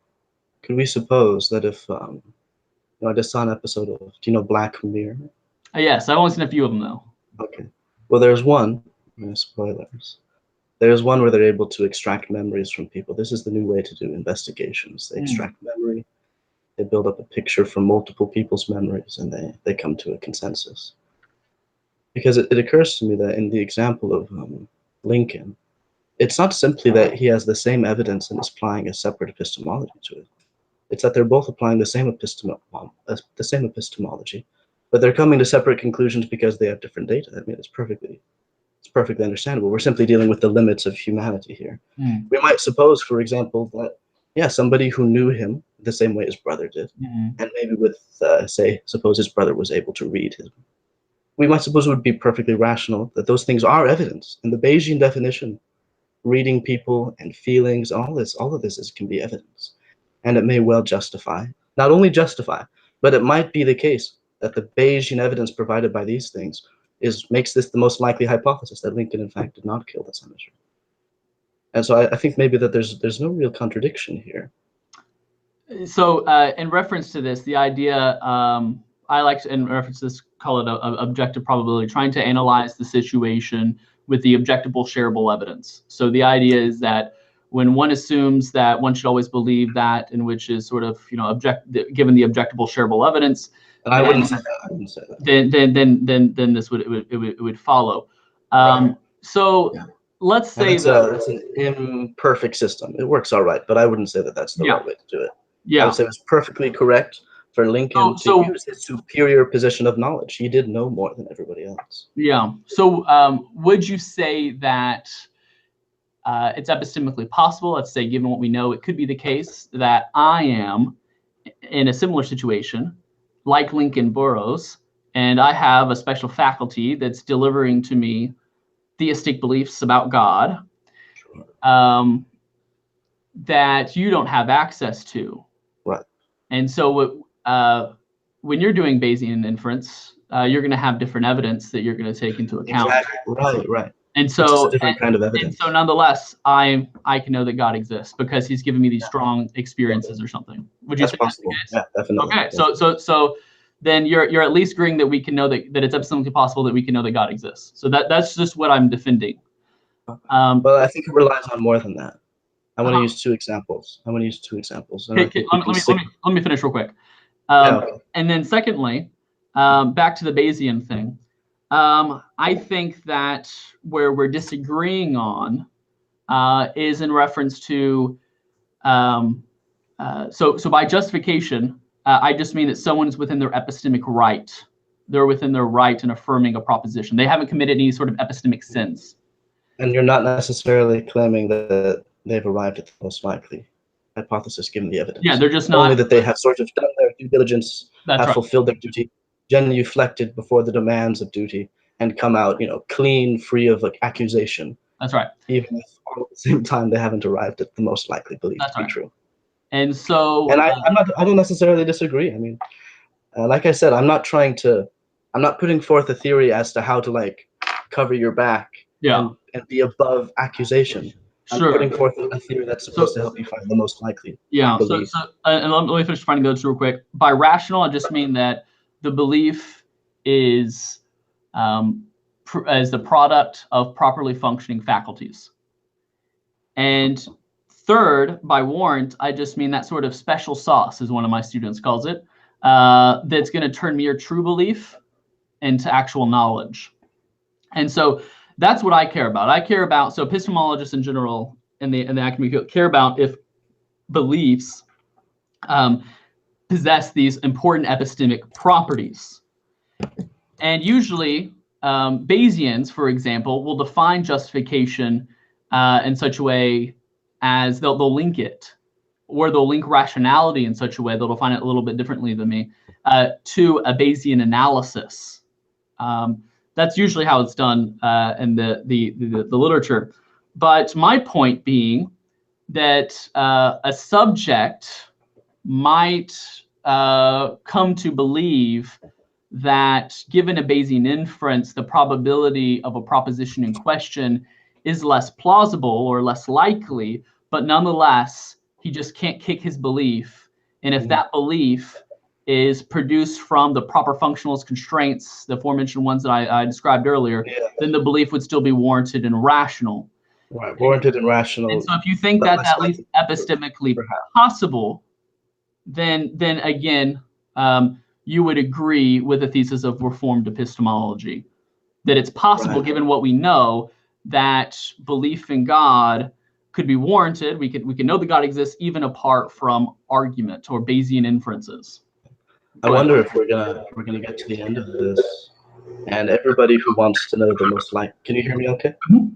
suppose that if I just saw an episode of, do you know Black Mirror? yes, I've only seen a few of them though. Okay. Well, there's one. Spoilers. There's one where they're able to extract memories from people. This is the new way to do investigations. They extract memory. They build up a picture from multiple people's memories, and they come to a consensus. Because it occurs to me that in the example of Lincoln, it's not simply that he has the same evidence and is applying a separate epistemology to it. It's that they're both applying the same epistemology, but they're coming to separate conclusions because they have different data. I mean, it's perfectly understandable. We're simply dealing with the limits of humanity here. We might suppose, for example, that somebody who knew him the same way his brother did, and maybe with suppose his brother was able to read him. We might suppose it would be perfectly rational that those things are evidence. In the Bayesian definition, reading people and feelings, all of this can be evidence. And it may well justify, not only justify, but it might be the case that the Bayesian evidence provided by these things makes this the most likely hypothesis, that Lincoln in fact did not kill the senator. And so I think maybe that there's no real contradiction here. So in reference to this, the idea, I like to, in reference to this, call it a objective probability, trying to analyze the situation with the objectable shareable evidence. So the idea is that when one assumes that one should always believe that, in which is sort of, given the objectable shareable evidence, and I wouldn't say that. I wouldn't say that. Then this would follow. Right. So let's say that it's an imperfect system. It works all right, but I wouldn't say that that's the right way to do it. Yeah. I would say it was perfectly correct for Lincoln to use his superior position of knowledge. He did know more than everybody else. Yeah. So would you say that it's epistemically possible, let's say, given what we know, it could be the case that I am in a similar situation, like Lincoln Burroughs, and I have a special faculty that's delivering to me theistic beliefs about God that you don't have access to. Right. And so when you're doing Bayesian inference, you're going to have different evidence that you're going to take into account. Exactly. Right. And so, a different kind of evidence. And so, nonetheless, I can know that God exists because He's given me these strong experiences or something. Would you say that's the case? Yeah, definitely. Okay, so then you're at least agreeing that we can know that it's epistemically possible that we can know that God exists. So that's just what I'm defending. But I think it relies on more than that. I want to use two examples. Okay, let me finish real quick. And then secondly, back to the Bayesian thing. I think that where we're disagreeing on is in reference to so by justification, I just mean that someone is within their epistemic right. They're within their right in affirming a proposition. They haven't committed any sort of epistemic sins. And you're not necessarily claiming that they've arrived at the most likely hypothesis given the evidence. Yeah, they're just not. Only that they have sort of done their due diligence, fulfilled their duty, genuflected before the demands of duty, and come out, clean, free of accusation. That's right. Even if all at the same time they haven't arrived at the most likely belief to be true. And so, and I don't necessarily disagree. I mean, like I said, I'm not putting forth a theory as to how to cover your back and be above accusation. I'm putting forth a theory that's supposed to help you find the most likely belief. And let me finish finding those real quick. By rational, I just mean that the belief is as the product of properly functioning faculties. And third, by warrant, I just mean that sort of special sauce, as one of my students calls it, that's going to turn mere true belief into actual knowledge. And so that's what I care about. So epistemologists in general in the academic field care about if beliefs possess these important epistemic properties. And usually, Bayesians, for example, will define justification in such a way as they'll link it, or they'll link rationality in such a way, they'll define it a little bit differently than me, to a Bayesian analysis. That's usually how it's done in the literature. But my point being that a subject might come to believe that given a Bayesian inference, the probability of a proposition in question is less plausible or less likely, but nonetheless, he just can't kick his belief. And if that belief is produced from the proper functionalist constraints, the aforementioned ones that I described earlier, then the belief would still be warranted and rational. Right, warranted and rational. And so if you think that's at least epistemically possible, then again, you would agree with the thesis of Reformed epistemology, that it's possible, given what we know, that belief in God could be warranted. We can know that God exists even apart from argument or Bayesian inferences. I wonder if we're gonna get to the end of this, and everybody who wants to know the most likely. Can you hear me? Okay. Mm-hmm.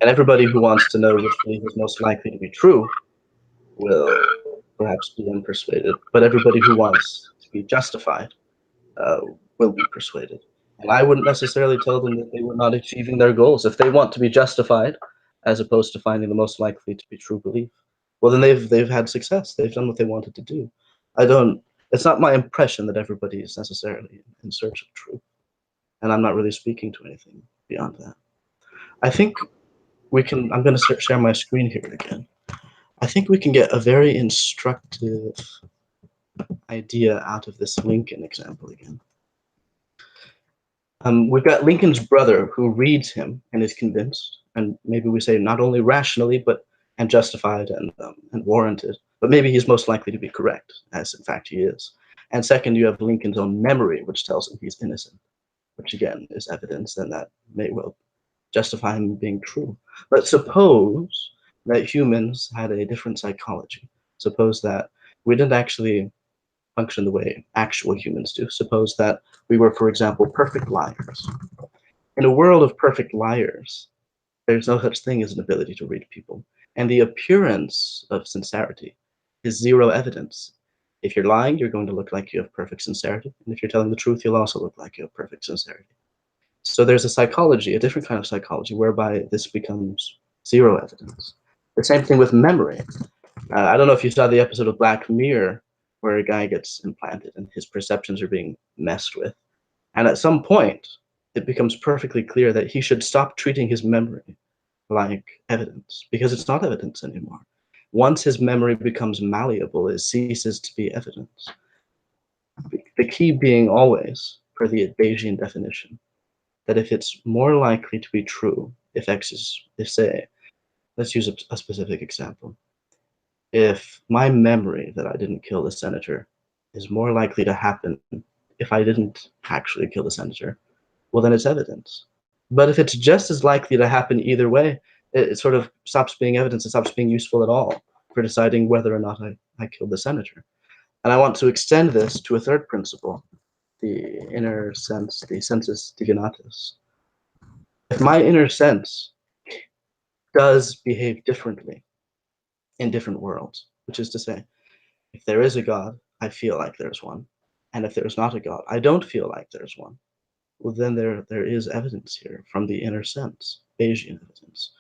And everybody who wants to know which belief is most likely to be true will perhaps be unpersuaded, but everybody who wants to be justified will be persuaded. And I wouldn't necessarily tell them that they were not achieving their goals. If they want to be justified, as opposed to finding the most likely to be true belief, well, then they've had success. They've done what they wanted to do. It's not my impression that everybody is necessarily in search of truth, and I'm not really speaking to anything beyond that. I think I'm going to share my screen here again. I think we can get a very instructive idea out of this Lincoln example again. We've got Lincoln's brother who reads him and is convinced, and maybe we say not only rationally, and justified and warranted, but maybe he's most likely to be correct, as in fact he is. And second, you have Lincoln's own memory, which tells him he's innocent, which again is evidence, and that may well justify him being true. But suppose that humans had a different psychology. Suppose that we didn't actually function the way actual humans do. Suppose that we were, for example, perfect liars. In a world of perfect liars, there's no such thing as an ability to read people. And the appearance of sincerity is zero evidence. If you're lying, you're going to look like you have perfect sincerity. And if you're telling the truth, you'll also look like you have perfect sincerity. So there's a psychology, a different kind of psychology, whereby this becomes zero evidence. The same thing with memory. I don't know if you saw the episode of Black Mirror where a guy gets implanted and his perceptions are being messed with. And at some point, it becomes perfectly clear that he should stop treating his memory like evidence, because it's not evidence anymore. Once his memory becomes malleable, it ceases to be evidence. The key being always, per the Bayesian definition, that if it's more likely to be true, if say, let's use a specific example. If my memory that I didn't kill the senator is more likely to happen if I didn't actually kill the senator, well, then it's evidence. But if it's just as likely to happen either way, it sort of stops being evidence. It stops being useful at all for deciding whether or not I killed the senator. And I want to extend this to a third principle, the inner sense, the sensus divinatus. If my inner sense does behave differently in different worlds, which is to say, if there is a God, I feel like there's one. And if there's not a God, I don't feel like there's one. Well, then there is evidence here from the inner sense, Bayesian evidence.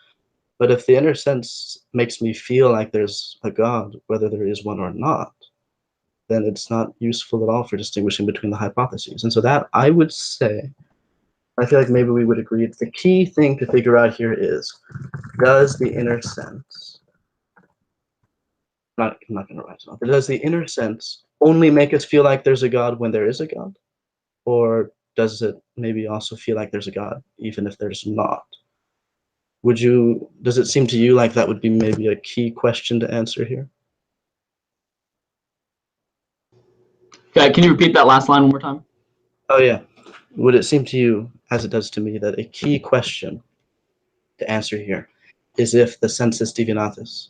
But if the inner sense makes me feel like there's a God, whether there is one or not, then it's not useful at all for distinguishing between the hypotheses. And so that, I would say, I feel like maybe we would agree, the key thing to figure out here is, does the inner sense, I'm not going to write it off, but does the inner sense only make us feel like there's a God when there is a God? Or does it maybe also feel like there's a God even if there's not? Does it seem to you like that would be maybe a key question to answer here? Okay, can you repeat that last line one more time? Oh yeah. Would it seem to you, as it does to me, that a key question to answer here is if the sensus divinatus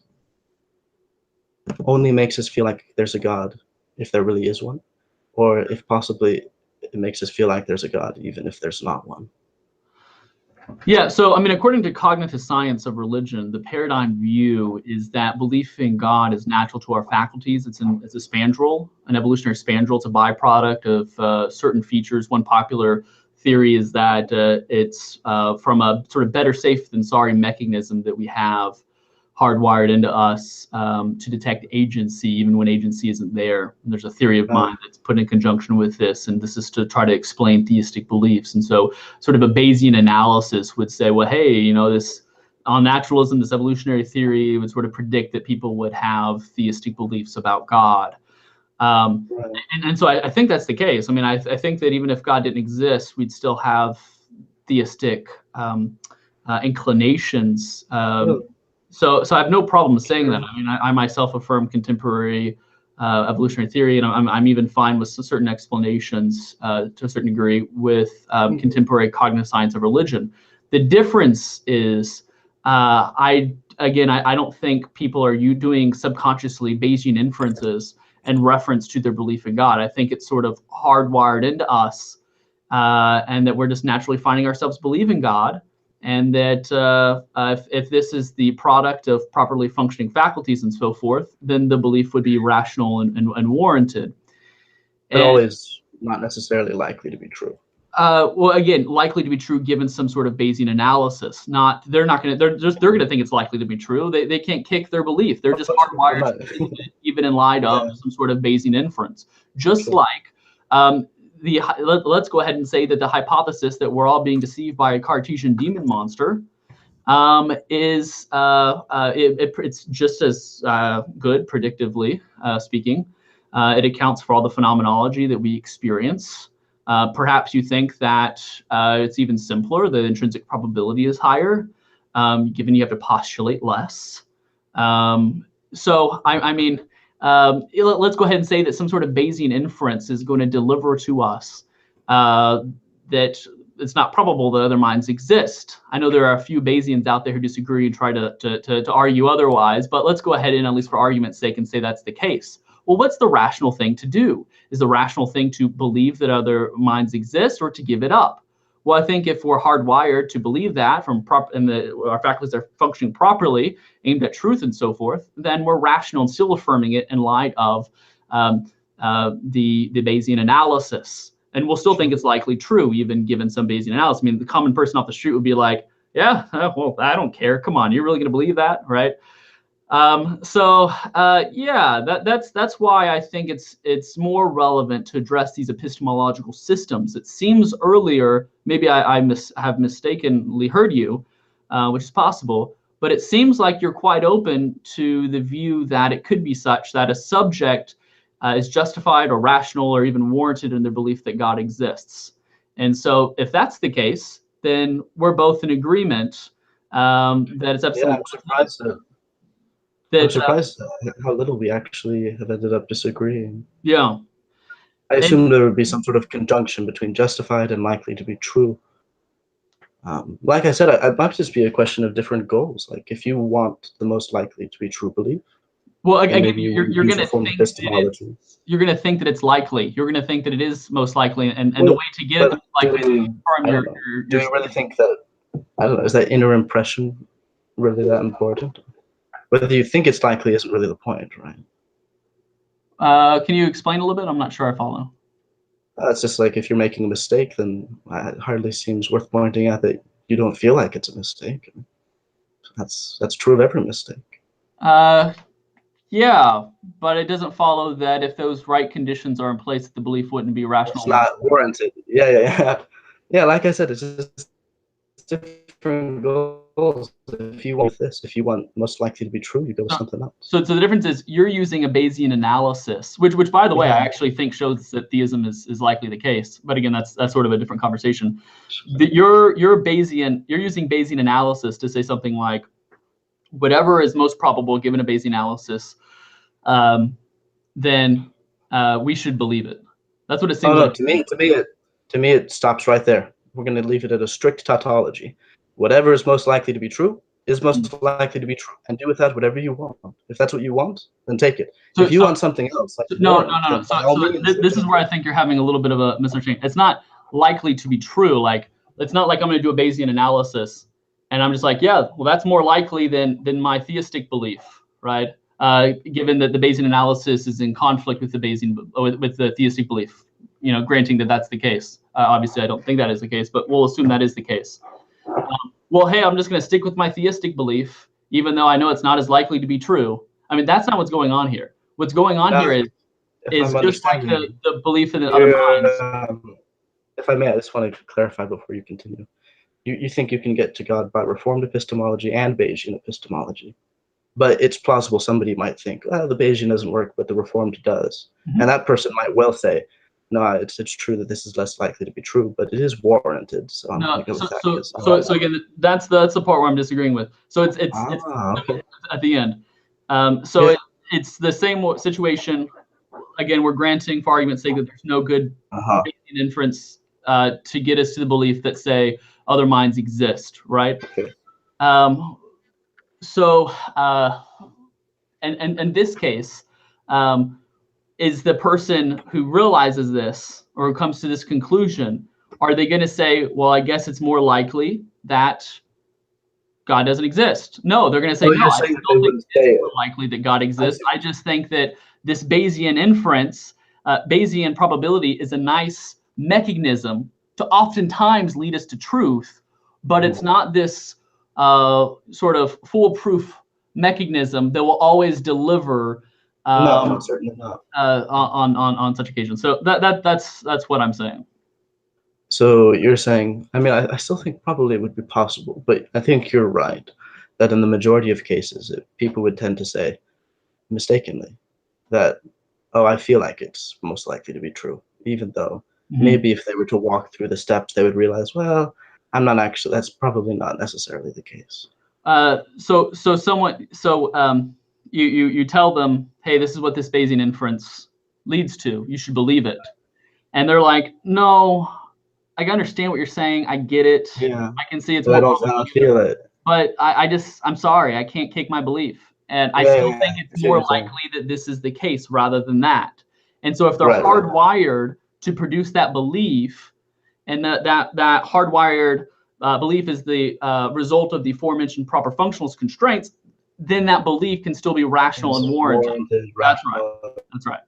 only makes us feel like there's a God if there really is one, or if possibly it makes us feel like there's a God even if there's not one? Yeah, so I mean, according to cognitive science of religion, the paradigm view is that belief in God is natural to our faculties. It's a spandrel, an evolutionary spandrel. It's a byproduct of certain features. One popular theory is that it's from a sort of better safe than sorry mechanism that we have hardwired into us to detect agency even when agency isn't there. And there's a theory of mind that's put in conjunction with this, and this is to try to explain theistic beliefs. And so sort of a Bayesian analysis would say, well, hey, you know, this on naturalism, this evolutionary theory would sort of predict that people would have theistic beliefs about God. And so I think that's the case. I mean, I think that even if God didn't exist, we'd still have theistic inclinations. So I have no problem saying that. I mean, I myself affirm contemporary evolutionary theory, and I'm even fine with certain explanations to a certain degree with contemporary cognitive science of religion. The difference is, I don't think people are doing subconsciously Bayesian inferences in reference to their belief in God. I think it's sort of hardwired into us, and that we're just naturally finding ourselves believing God. And that if this is the product of properly functioning faculties and so forth, then the belief would be rational and warranted. But always not necessarily likely to be true. Well, again, likely to be true given some sort of Bayesian analysis. They're going to think it's likely to be true. They can't kick their belief. They're just hardwired to believe it, even in light of some sort of Bayesian inference. Just like let's go ahead and say that the hypothesis that we're all being deceived by a Cartesian demon monster is it's just as good, predictively speaking. It accounts for all the phenomenology that we experience. Perhaps you think that it's even simpler. The intrinsic probability is higher, given you have to postulate less. So I mean. Let's go ahead and say that some sort of Bayesian inference is going to deliver to us that it's not probable that other minds exist. I know there are a few Bayesians out there who disagree and try to argue otherwise, but let's go ahead and, at least for argument's sake, and say that's the case. Well, what's the rational thing to do? Is the rational thing to believe that other minds exist or to give it up? Well, I think if we're hardwired to believe that our faculties are functioning properly, aimed at truth and so forth, then we're rational and still affirming it in light of the Bayesian analysis. And we'll still think it's likely true, even given some Bayesian analysis. I mean, the common person off the street would be like, yeah, well, I don't care. Come on, you're really going to believe that, right? That's why I think it's more relevant to address these epistemological systems. It seems earlier, maybe I have mistakenly heard you, which is possible, but it seems like you're quite open to the view that it could be such that a subject is justified or rational or even warranted in their belief that God exists. And so if that's the case, then we're both in agreement that it's absolutely... I'm surprised how little we actually have ended up disagreeing. Yeah. I assume there would be some sort of conjunction between justified and likely to be true. Like I said, it might just be a question of different goals. Like if you want the most likely to be true belief, well, again, you're going to think that it's likely. You're going to think that it is most likely, and the way to get it likely to confirm your. Do you really think that? I don't know. Is that inner impression really that important? Whether you think it's likely isn't really the point, right? Can you explain a little bit? I'm not sure I follow. It's just like if you're making a mistake, then it hardly seems worth pointing out that you don't feel like it's a mistake. That's true of every mistake. Yeah, but it doesn't follow that if those right conditions are in place, the belief wouldn't be rational. It's not warranted. Yeah. Like I said, it's just different goals. If you want this, if you want most likely to be true, you go with something else. So the difference is you're using a Bayesian analysis, which by the way, I actually think shows that theism is likely the case. But again, that's sort of a different conversation. You're using Bayesian analysis to say something like, whatever is most probable given a Bayesian analysis, then we should believe it. That's what it seems like. To me, it stops right there. We're going to leave it at a strict tautology. Whatever is most likely to be true is most likely to be true, and do with that whatever you want. If that's what you want, then take it. If you want something else, like no. This is where I think you're having a little bit of a misunderstanding. It's not likely to be true. Like it's not like I'm going to do a Bayesian analysis, and I'm just like, yeah, well, that's more likely than my theistic belief, right? Given that the Bayesian analysis is in conflict with the theistic belief. You know, granting that that's the case. Obviously, I don't think that is the case, but we'll assume that is the case. Well, hey, I'm just going to stick with my theistic belief, even though I know it's not as likely to be true. I mean, that's not what's going on here. What's going on here is just like the belief in the other minds. If I may, I just want to clarify before you continue. You think you can get to God by Reformed epistemology and Bayesian epistemology. But it's plausible somebody might think, well, the Bayesian doesn't work, but the Reformed does. And that person might well say, no, it's true that this is less likely to be true, but it is warranted. So I'm going to go with that. So again, that's the part where I'm disagreeing with. So it's okay. At the end. It's the same situation. Again, we're granting, for argument's sake, that there's no good Bayesian inference to get us to the belief that, say, other minds exist, right? Okay. In this case, is the person who realizes this or who comes to this conclusion, are they going to say, well, I guess it's more likely that God doesn't exist? No, they're going to say, no, I still think it's more likely that God exists. I just think that this Bayesian inference, Bayesian probability is a nice mechanism to oftentimes lead us to truth, but it's not this sort of foolproof mechanism that will always deliver no, certainly not. On such occasions. So that's what I'm saying. So you're saying, I mean, I still think probably it would be possible, but I think you're right that in the majority of cases, people would tend to say mistakenly that, oh, I feel like it's most likely to be true, even though maybe if they were to walk through the steps, they would realize, well, I'm not actually, that's probably not necessarily the case. You tell them, hey, this is what this Bayesian inference leads to. You should believe it. And they're like, no, I understand what you're saying. I get it. Yeah. I can see it's but I don't feel it. But I'm sorry, I can't kick my belief. And I still think it's more likely that this is the case rather than that. And so if they're hardwired to produce that belief, and that hardwired belief is the result of the aforementioned proper functionalist constraints, then that belief can still be rational and warranted. That's right.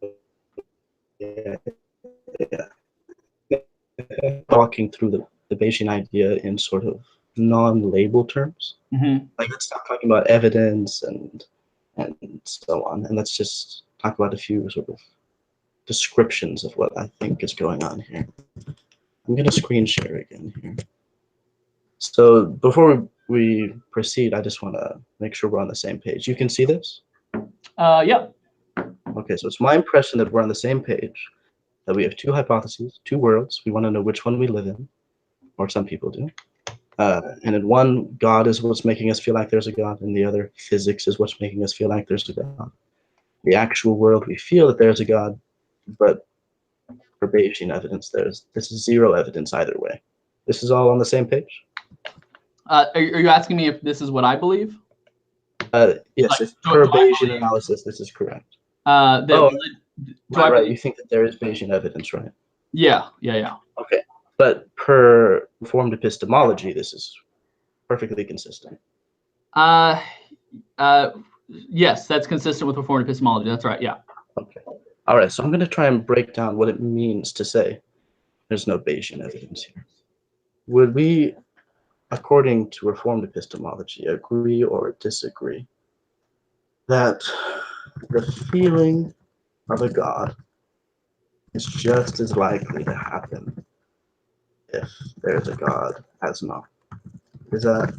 Yeah. Talking through the Bayesian idea in sort of non-label terms. Like, let's stop talking about evidence and so on, and let's just talk about a few sort of descriptions of what I think is going on here. I'm going to screen share again here. So before we proceed, I just want to make sure we're on the same page. You can see this? Yeah. Okay, so it's my impression that we're on the same page, that we have two hypotheses, two worlds. We want to know which one we live in, or some people do. And in one, God is what's making us feel like there's a God, and the other, physics is what's making us feel like there's a God. The actual world, we feel that there's a God, but for Bayesian evidence, this is zero evidence either way. This is all on the same page? Are you asking me if this is what I believe? Yes, if per Bayesian analysis, this is correct. Right. You think that there is Bayesian evidence, right? Yeah. Okay, but per Reformed epistemology, this is perfectly consistent. Yes, that's consistent with Reformed epistemology. That's right, yeah. Okay. All right, so I'm going to try and break down what it means to say there's no Bayesian evidence here. Would we, according to Reformed epistemology, agree or disagree that the feeling of a God is just as likely to happen if there's a God as not? Is that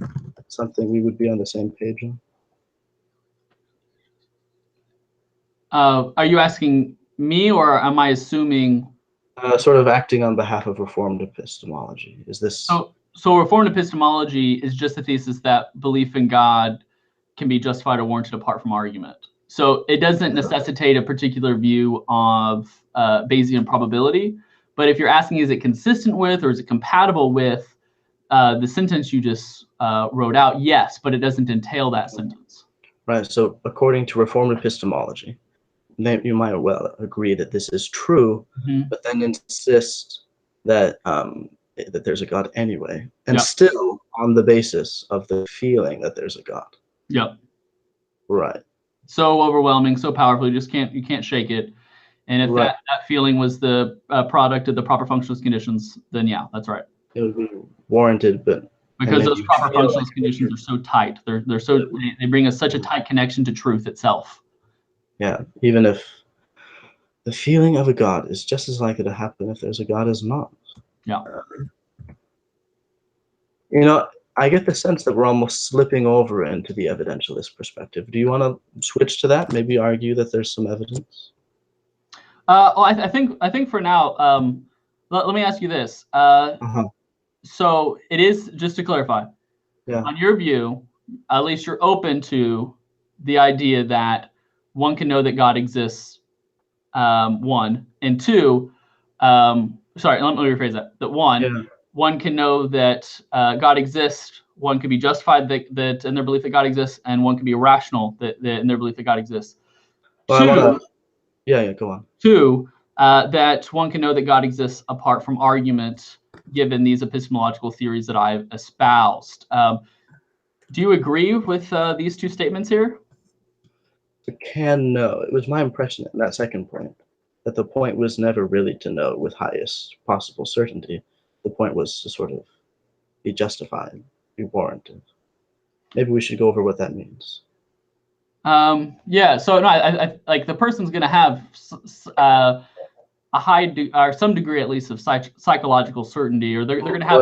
something we would be on the same page on? Are you asking me, or am I assuming? Sort of acting on behalf of Reformed epistemology. Is this? So Reformed epistemology is just the thesis that belief in God can be justified or warranted apart from argument. So it doesn't necessitate a particular view of Bayesian probability. But if you're asking, is it consistent with or is it compatible with the sentence you just wrote out? Yes, but it doesn't entail that sentence. Right. So according to Reformed epistemology, you might well agree that this is true, but then insist that that there's a God anyway, and still on the basis of the feeling that there's a God. Yep. Right. So overwhelming, so powerful, you can't shake it. And if that feeling was the product of the proper functionalist conditions, then yeah, that's right. It would be warranted, but Because those proper functionalist conditions are so tight. They bring us such a tight connection to truth itself. Yeah, even if the feeling of a God is just as likely to happen if there's a God as not. Yeah. I get the sense that we're almost slipping over into the evidentialist perspective. Do you want to switch to that? Maybe argue that there's some evidence? I think for now, let me ask you this. So it is, just to clarify, on your view, at least you're open to the idea that one can know that God exists, one, and two, sorry, let me rephrase that. That one can know that God exists, one can be justified that in their belief that God exists, and one can be rational that in their belief that God exists. Well, go on. Two, that one can know that God exists apart from argument, given these epistemological theories that I've espoused. Do you agree with these two statements here? No. It was my impression in that second point that the point was never really to know with highest possible certainty. The point was to sort of be justified, be warranted. Maybe we should go over what that means. Yeah. So no, I like the person's going to have a high or some degree at least of psychological certainty, or they're going to have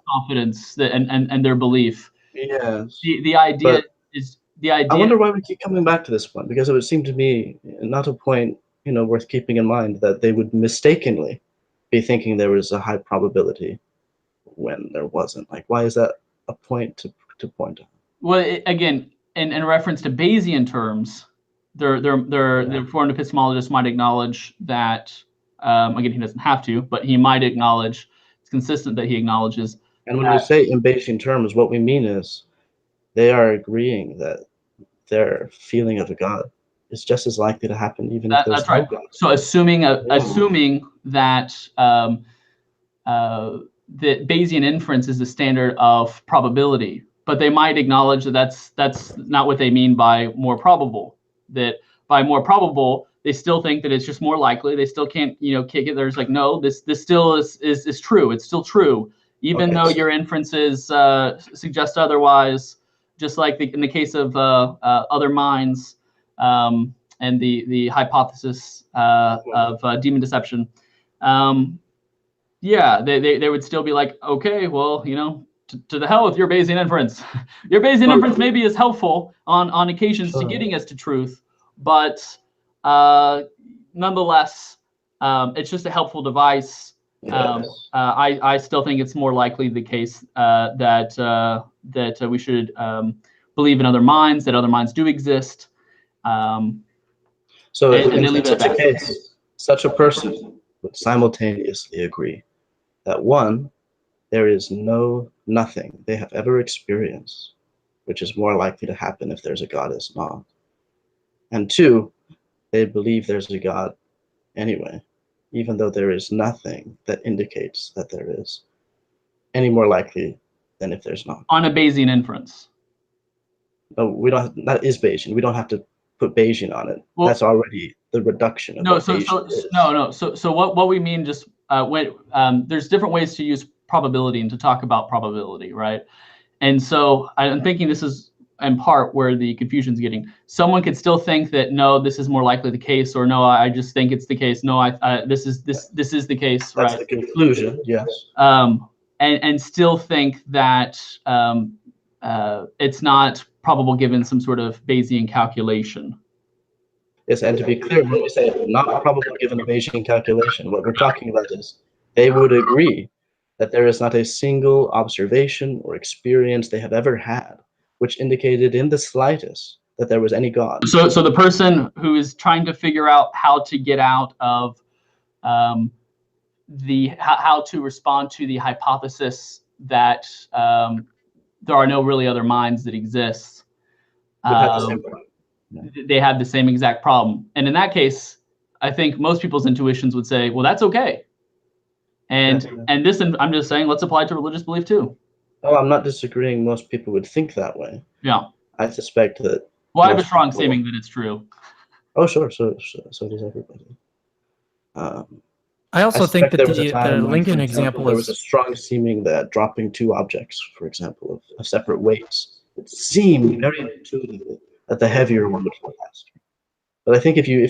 confidence that and their belief. Yes. The idea is the idea. I wonder why we keep coming back to this one, because it would seem to me not a point worth keeping in mind that they would mistakenly be thinking there was a high probability when there wasn't. Like, why is that a point to point out? Well, again, in reference to Bayesian terms, the informed epistemologist might acknowledge that. Again, he doesn't have to, but he might acknowledge. It's consistent that he acknowledges. And when we say in Bayesian terms, what we mean is they are agreeing that their feeling of a God is just as likely to happen even if there's no God. So assuming that that Bayesian inference is the standard of probability, but they might acknowledge that that's not what they mean by more probable. That by more probable, they still think that it's just more likely. They still can't kick it. There's like, no, this still is true. It's still true, even though your inferences suggest otherwise. Just like in the case of other minds and the hypothesis of demon deception. They would still be like, okay, well, to the hell with your Bayesian inference. Your Bayesian inference maybe is helpful on occasions to getting us to truth, but nonetheless, it's just a helpful device. I still think it's more likely the case that we should believe in other minds, that other minds do exist. So in such a case, such a person would simultaneously agree that one, there is nothing they have ever experienced which is more likely to happen if there's a God as not. And two, they believe there's a God anyway, even though there is nothing that indicates that there is any more likely than if there's not. On a Bayesian inference. No, we don't. That is Bayesian. We don't have to put Bayesian on it. Well, that's already the reduction of Bayesian is. No. So what we mean just when there's different ways to use probability and to talk about probability, right? And so I'm thinking this is in part where the confusion's getting. Someone could still think that no, this is more likely the case, or no, I just think it's the case. No, this is the case, that's right? That's the conclusion. Yes. And still think that it's not probable given some sort of Bayesian calculation. Yes, and to be clear, when we say not probable given a Bayesian calculation, what we're talking about is they would agree that there is not a single observation or experience they have ever had which indicated in the slightest that there was any God. So the person who is trying to figure out how to get out of how to respond to the hypothesis that there are no really other minds that exist, they have the same exact problem. And in that case, I think most people's intuitions would say, well, that's okay. And this, I'm just saying, let's apply it to religious belief too. Oh, I'm not disagreeing. Most people would think that way. Yeah. I suspect that. Well, I have a strong statement that it's true. Oh, sure. So does everybody. I also think that there was a the time when, Lincoln for example there was a is strong seeming that dropping two objects, for example, of separate weights, it seemed very intuitively that the heavier one would fall faster. But I think if you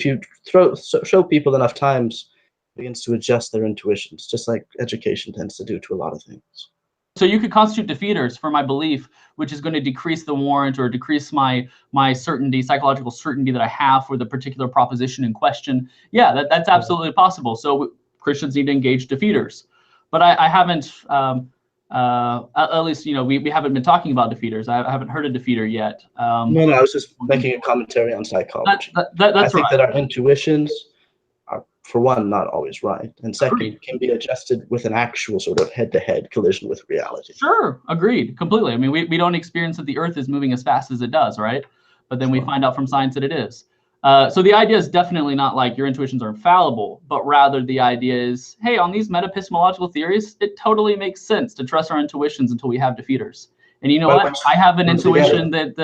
show people enough times, it begins to adjust their intuitions, just like education tends to do to a lot of things. So you could constitute defeaters for my belief, which is going to decrease the warrant or decrease my certainty, psychological certainty that I have for the particular proposition in question. Yeah, that's absolutely possible. So Christians need to engage defeaters. But I haven't, at least, we haven't been talking about defeaters. I haven't heard a defeater yet. No, I was just making a commentary on psychology. That's I think right. that our intuitions are, for one, not always right, and second, Agreed. can be adjusted with an actual sort of head-to-head collision with reality. Sure, agreed, completely. I mean, we don't experience that the Earth is moving as fast as it does, right? But then we find out from science that it is. So the idea is definitely not like your intuitions are infallible, but rather the idea is, hey, on these meta-epistemological theories, it totally makes sense to trust our intuitions until we have defeaters. And you know what? I have an intuition that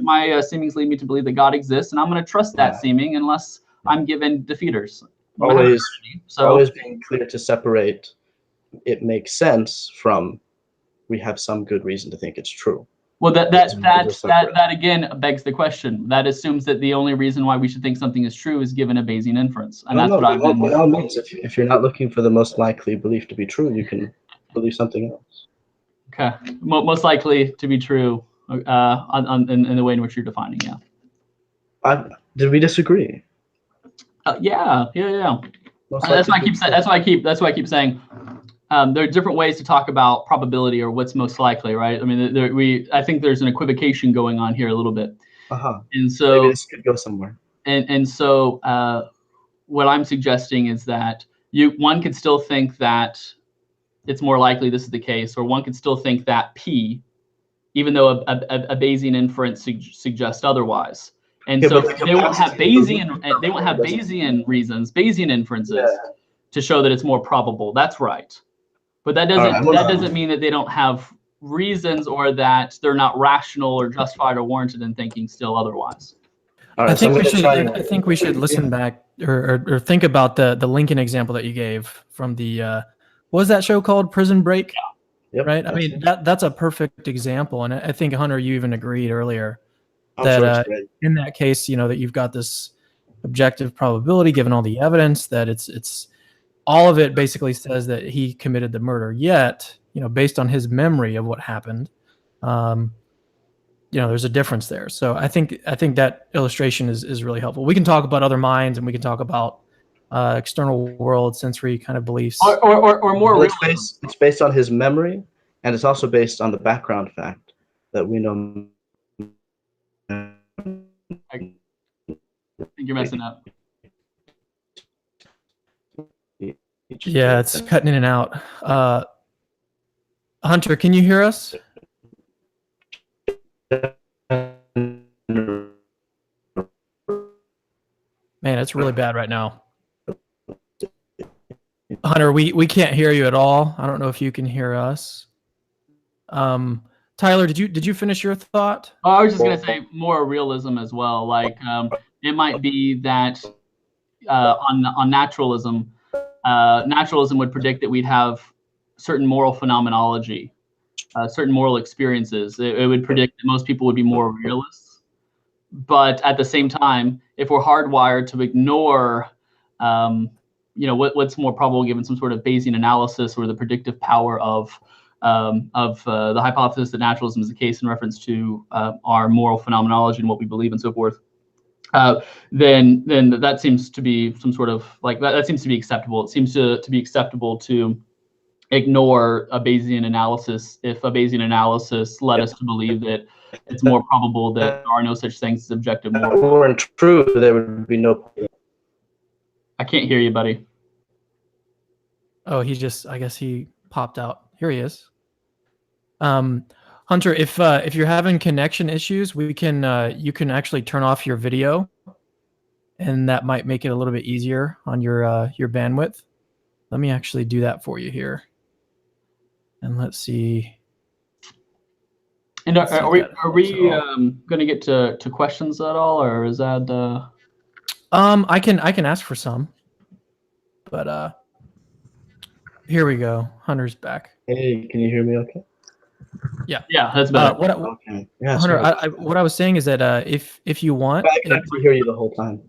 my seemings lead me to believe that God exists, and I'm going to trust that seeming unless I'm given defeaters. Always being clear to separate it makes sense from we have some good reason to think it's true. Well, that again begs the question. That assumes that the only reason why we should think something is true is given a Bayesian inference, and that's what I've been. By all means, if you're not looking for the most likely belief to be true, you can believe something else. Okay, most likely to be true, in the way in which you're defining. Yeah. Did we disagree? Yeah. That's why I keep saying. There are different ways to talk about probability or what's most likely, right? I mean, I think there's an equivocation going on here a little bit. And so maybe this could go somewhere. And so what I'm suggesting is that one could still think that it's more likely this is the case, or one could still think that P, even though a Bayesian inference suggests otherwise. And so they won't have Bayesian reasons, Bayesian inferences to show that it's more probable. That's right. But that doesn't mean that they don't have reasons or that they're not rational or justified or warranted in thinking still otherwise. All right, I think we should listen back or think about the Lincoln example that you gave from the what was that show called? Prison Break? Yeah. Yep, right? I mean, that's a perfect example. And I think, Hunter, you even agreed earlier that in that case, that you've got this objective probability given all the evidence that it's all of it basically says that he committed the murder. Yet, based on his memory of what happened, there's a difference there. So I think that illustration is really helpful. We can talk about other minds, and we can talk about external world, sensory kind of beliefs, or more. It's based on his memory, and it's also based on the background fact that we know. I think you're messing up. Yeah, it's cutting in and out. Hunter, can you hear us? Man, it's really bad right now. Hunter, we can't hear you at all. I don't know if you can hear us. Tyler, did you finish your thought? Oh, I was just going to say more realism as well. Like it might be that on naturalism, naturalism would predict that we'd have certain moral phenomenology, certain moral experiences. It would predict that most people would be more realists. But at the same time, if we're hardwired to ignore, what's more probable given some sort of Bayesian analysis or the predictive power of the hypothesis that naturalism is the case in reference to our moral phenomenology and what we believe and so forth, then that seems to be some sort of like that seems to be acceptable. It seems to be acceptable to ignore a Bayesian analysis if a Bayesian analysis led us to believe that it's more probable that there are no such things as objective moral. If it weren't true, there would be no. I can't hear you, buddy. Oh, I guess he popped out. Here he is. Hunter, if you're having connection issues, you can actually turn off your video, and that might make it a little bit easier on your bandwidth. Let me actually do that for you here. And let's see. And are we going to get to questions at all, or is that? I can ask for some, but Here we go. Hunter's back. Hey, can you hear me okay? Yeah, that's better. Okay. Yeah, Hunter, sorry. what I was saying is that if you want, I can actually hear you the whole time.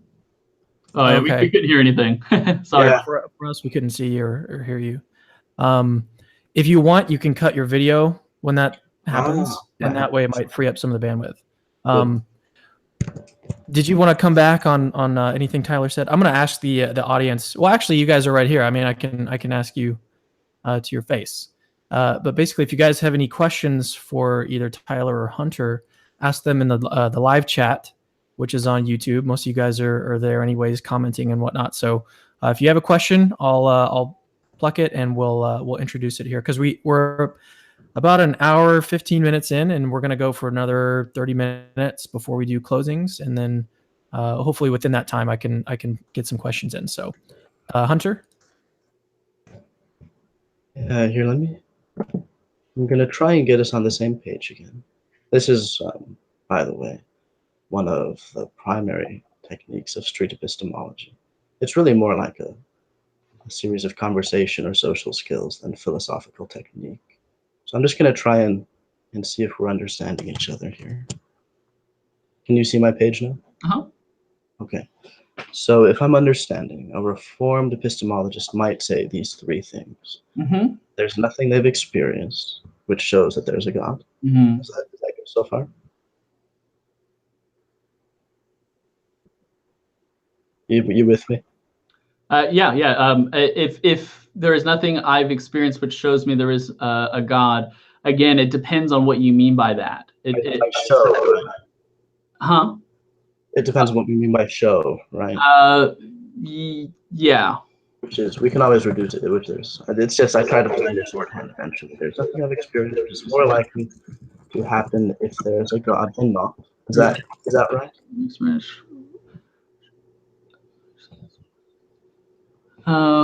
Oh, yeah, okay. we couldn't hear anything. Sorry. Yeah. For us, we couldn't see you or hear you. If you want, you can cut your video when that happens, and that way it might free up some of the bandwidth. Did you want to come back on anything Tyler said? I'm going to ask the audience. Well, actually, you guys are right here. I mean, I can ask you to your face. But basically, if you guys have any questions for either Tyler or Hunter, ask them in the live chat, which is on YouTube. Most of you guys are there anyways, commenting and whatnot. So if you have a question, I'll pluck it and we'll introduce it here, because we're about an hour, 15 minutes in, and we're going to go for another 30 minutes before we do closings. And then hopefully within that time, I can get some questions in. So Hunter? Here, I'm going to try and get us on the same page again. This is, by the way, one of the primary techniques of street epistemology. It's really more like a series of conversation or social skills than philosophical technique. So I'm just going to try and see if we're understanding each other here. Can you see my page now? Uh-huh. Okay. So if I'm understanding, a reformed epistemologist might say these three things. Mm-hmm. There's nothing they've experienced which shows that there's a God. Mm-hmm. Is that good so far? You with me? Yeah. If there is nothing I've experienced which shows me there is a God, again, it depends on what you mean by that. Show. Huh? It depends on what we mean by show, right? Yeah. Which is, we can always reduce it, which is, it's just, I try to find a shorthand eventually. There's nothing I've experienced which is more likely to happen if there's a God than not. Is that right?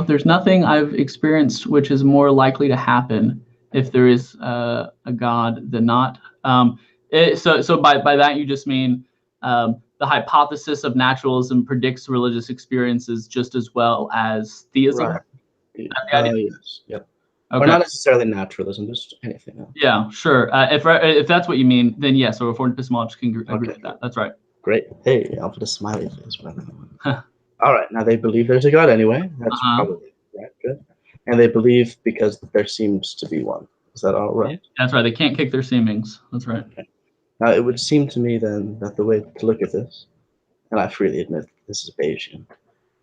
There's nothing I've experienced which is more likely to happen if there is a God than not. So by that you just mean the hypothesis of naturalism predicts religious experiences just as well as theism. Right. Yes. Yep. Okay. Or not necessarily naturalism, just anything else. Yeah, sure. If that's what you mean, then yes, a reformed epistemologist can agree with that. That's right. Great. Hey, I'll put a smiley face. All right. Now they believe there's a God anyway. That's probably right. Good. And they believe because there seems to be one. Is that all right? That's right. They can't kick their seemings. That's right. Okay. Now it would seem to me then that the way to look at this, and I freely admit this is Bayesian,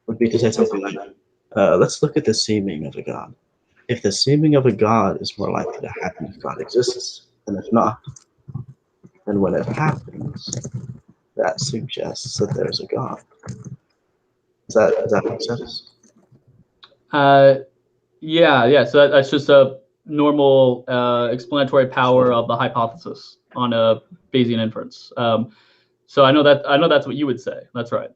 would be to say something like, let's look at the seeming of a God. If the seeming of a God is more likely to happen if God exists than if not, then when it happens, that suggests that there's a God. Does that make sense? Yeah. So that's just a normal explanatory power of the hypothesis on a Bayesian inference. So I know that's what you would say. That's right.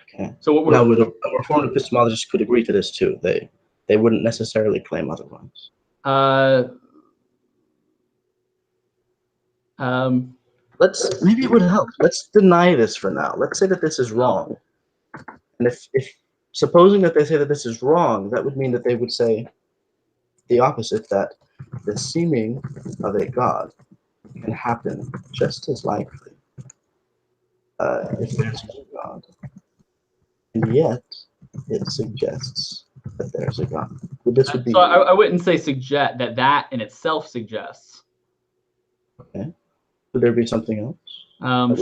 Okay. So what now, a reformed epistemologist could agree to this too. They wouldn't necessarily claim otherwise. Maybe it would help. Let's deny this for now. Let's say that this is wrong. And if supposing that they say that this is wrong, that would mean that they would say the opposite, that the seeming of a God can happen just as likely if there's no God. And yet, it suggests that there's a God. This would be. So I wouldn't say suggest that in itself suggests. Okay. Would there be something else?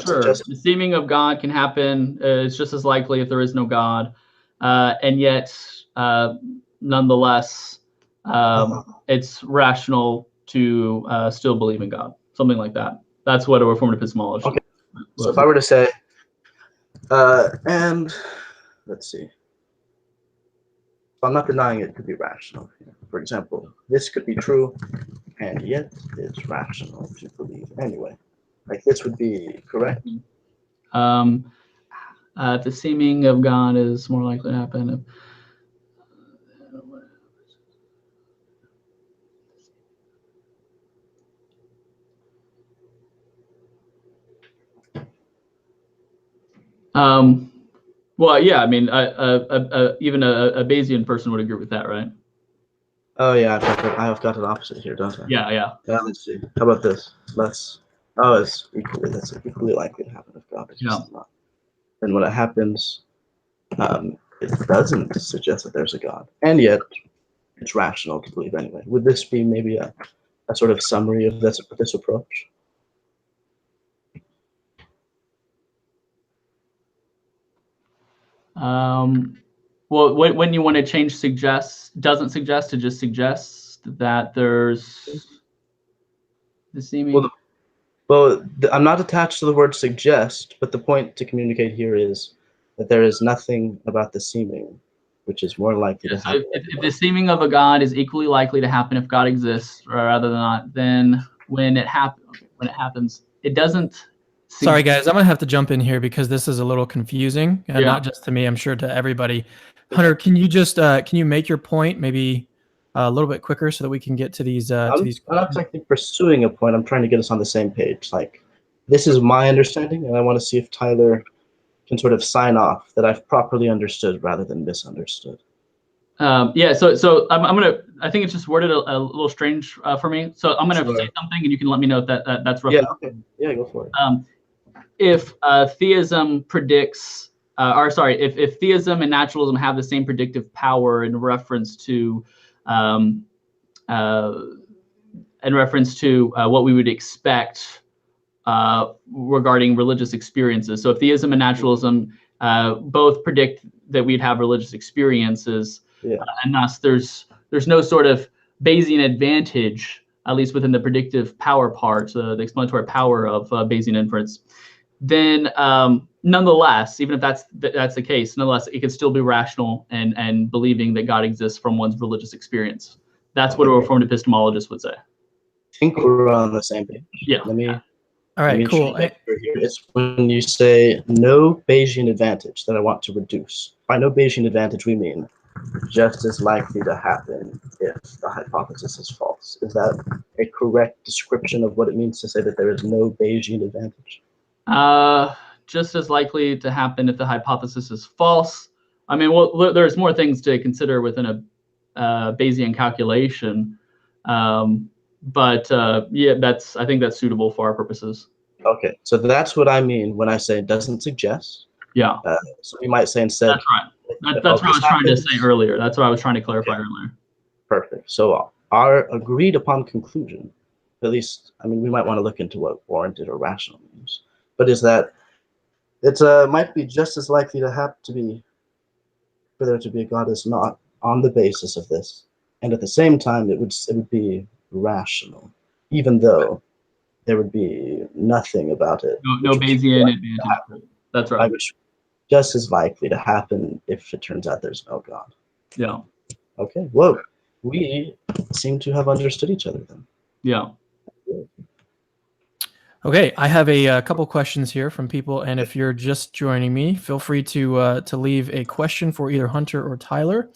Sure. The seeming of God can happen. It's just as likely if there is no God, and yet, nonetheless, it's rational to still believe in God. Something like that. That's what a reformed epistemologist. Okay. So if I were to say, and let's see. So I'm not denying it could be rational. For example, this could be true, and yet it's rational to believe anyway. Like this would be correct. The seeming of God is more likely to happen if. Well, yeah, I mean, even a Bayesian person would agree with that, right? Oh yeah, I've got an opposite here, don't I? Yeah, yeah. Let's see. How about this? That's equally likely to happen if God exists or not. And when it happens, it doesn't suggest that there's a God, and yet it's rational to believe anyway. Would this be maybe a sort of summary of this approach? Well, when you want to change doesn't suggest to just suggest that there's the seeming. I'm not attached to the word suggest, but the point to communicate here is that there is nothing about the seeming which is more likely to happen. If the seeming of a God is equally likely to happen if God exists rather than not, then when it happens, it doesn't. Sorry, guys, I'm gonna have to jump in here because this is a little confusing, and Yeah. not just to me, I'm sure to everybody. Hunter, can you just can you make your point maybe a little bit quicker so that we can get to these? I'm not exactly pursuing a point. I'm trying to get us on the same page. Like, this is my understanding, and I want to see if Tyler can sort of sign off that I've properly understood rather than misunderstood. Yeah. So I'm gonna. I think it's just worded a little strange for me. So I'm gonna say something, and you can let me know if that's roughly. Yeah. Okay. Yeah. Go for it. If theism predicts, if theism and naturalism have the same predictive power in reference to, what we would expect regarding religious experiences. So if theism and naturalism both predict that we'd have religious experiences, and thus there's no sort of Bayesian advantage, at least within the predictive power part, the explanatory power of Bayesian inference, then nonetheless, even if that's the case, nonetheless, it could still be rational and believing that God exists from one's religious experience. That's what a Reformed epistemologist would say. I think we're on the same page. Yeah. All right, cool. It's when you say no Bayesian advantage that I want to reduce. By no Bayesian advantage, we mean just as likely to happen if the hypothesis is false. Is that a correct description of what it means to say that there is no Bayesian advantage? Just as likely to happen if the hypothesis is false. I mean, well, there's more things to consider within a Bayesian calculation, but yeah, I think that's suitable for our purposes. Okay, so that's what I mean when I say it doesn't suggest. Yeah. So we might say instead. That's right. That's what I was trying to say earlier. That's what I was trying to clarify earlier. Perfect. So our agreed upon conclusion, at least, I mean, we might want to look into what warranted or rational means, but is that it might be just as likely to have to be for there to be a God as not on the basis of this, and at the same time it would be rational, even though there would be nothing about it. No Bayesian advantage. That's right. Which just as likely to happen if it turns out there's no God. Yeah. Okay. Well, we seem to have understood each other then. Yeah. Okay, I have a couple questions here from people, and if you're just joining me, feel free to leave a question for either Hunter or Tyler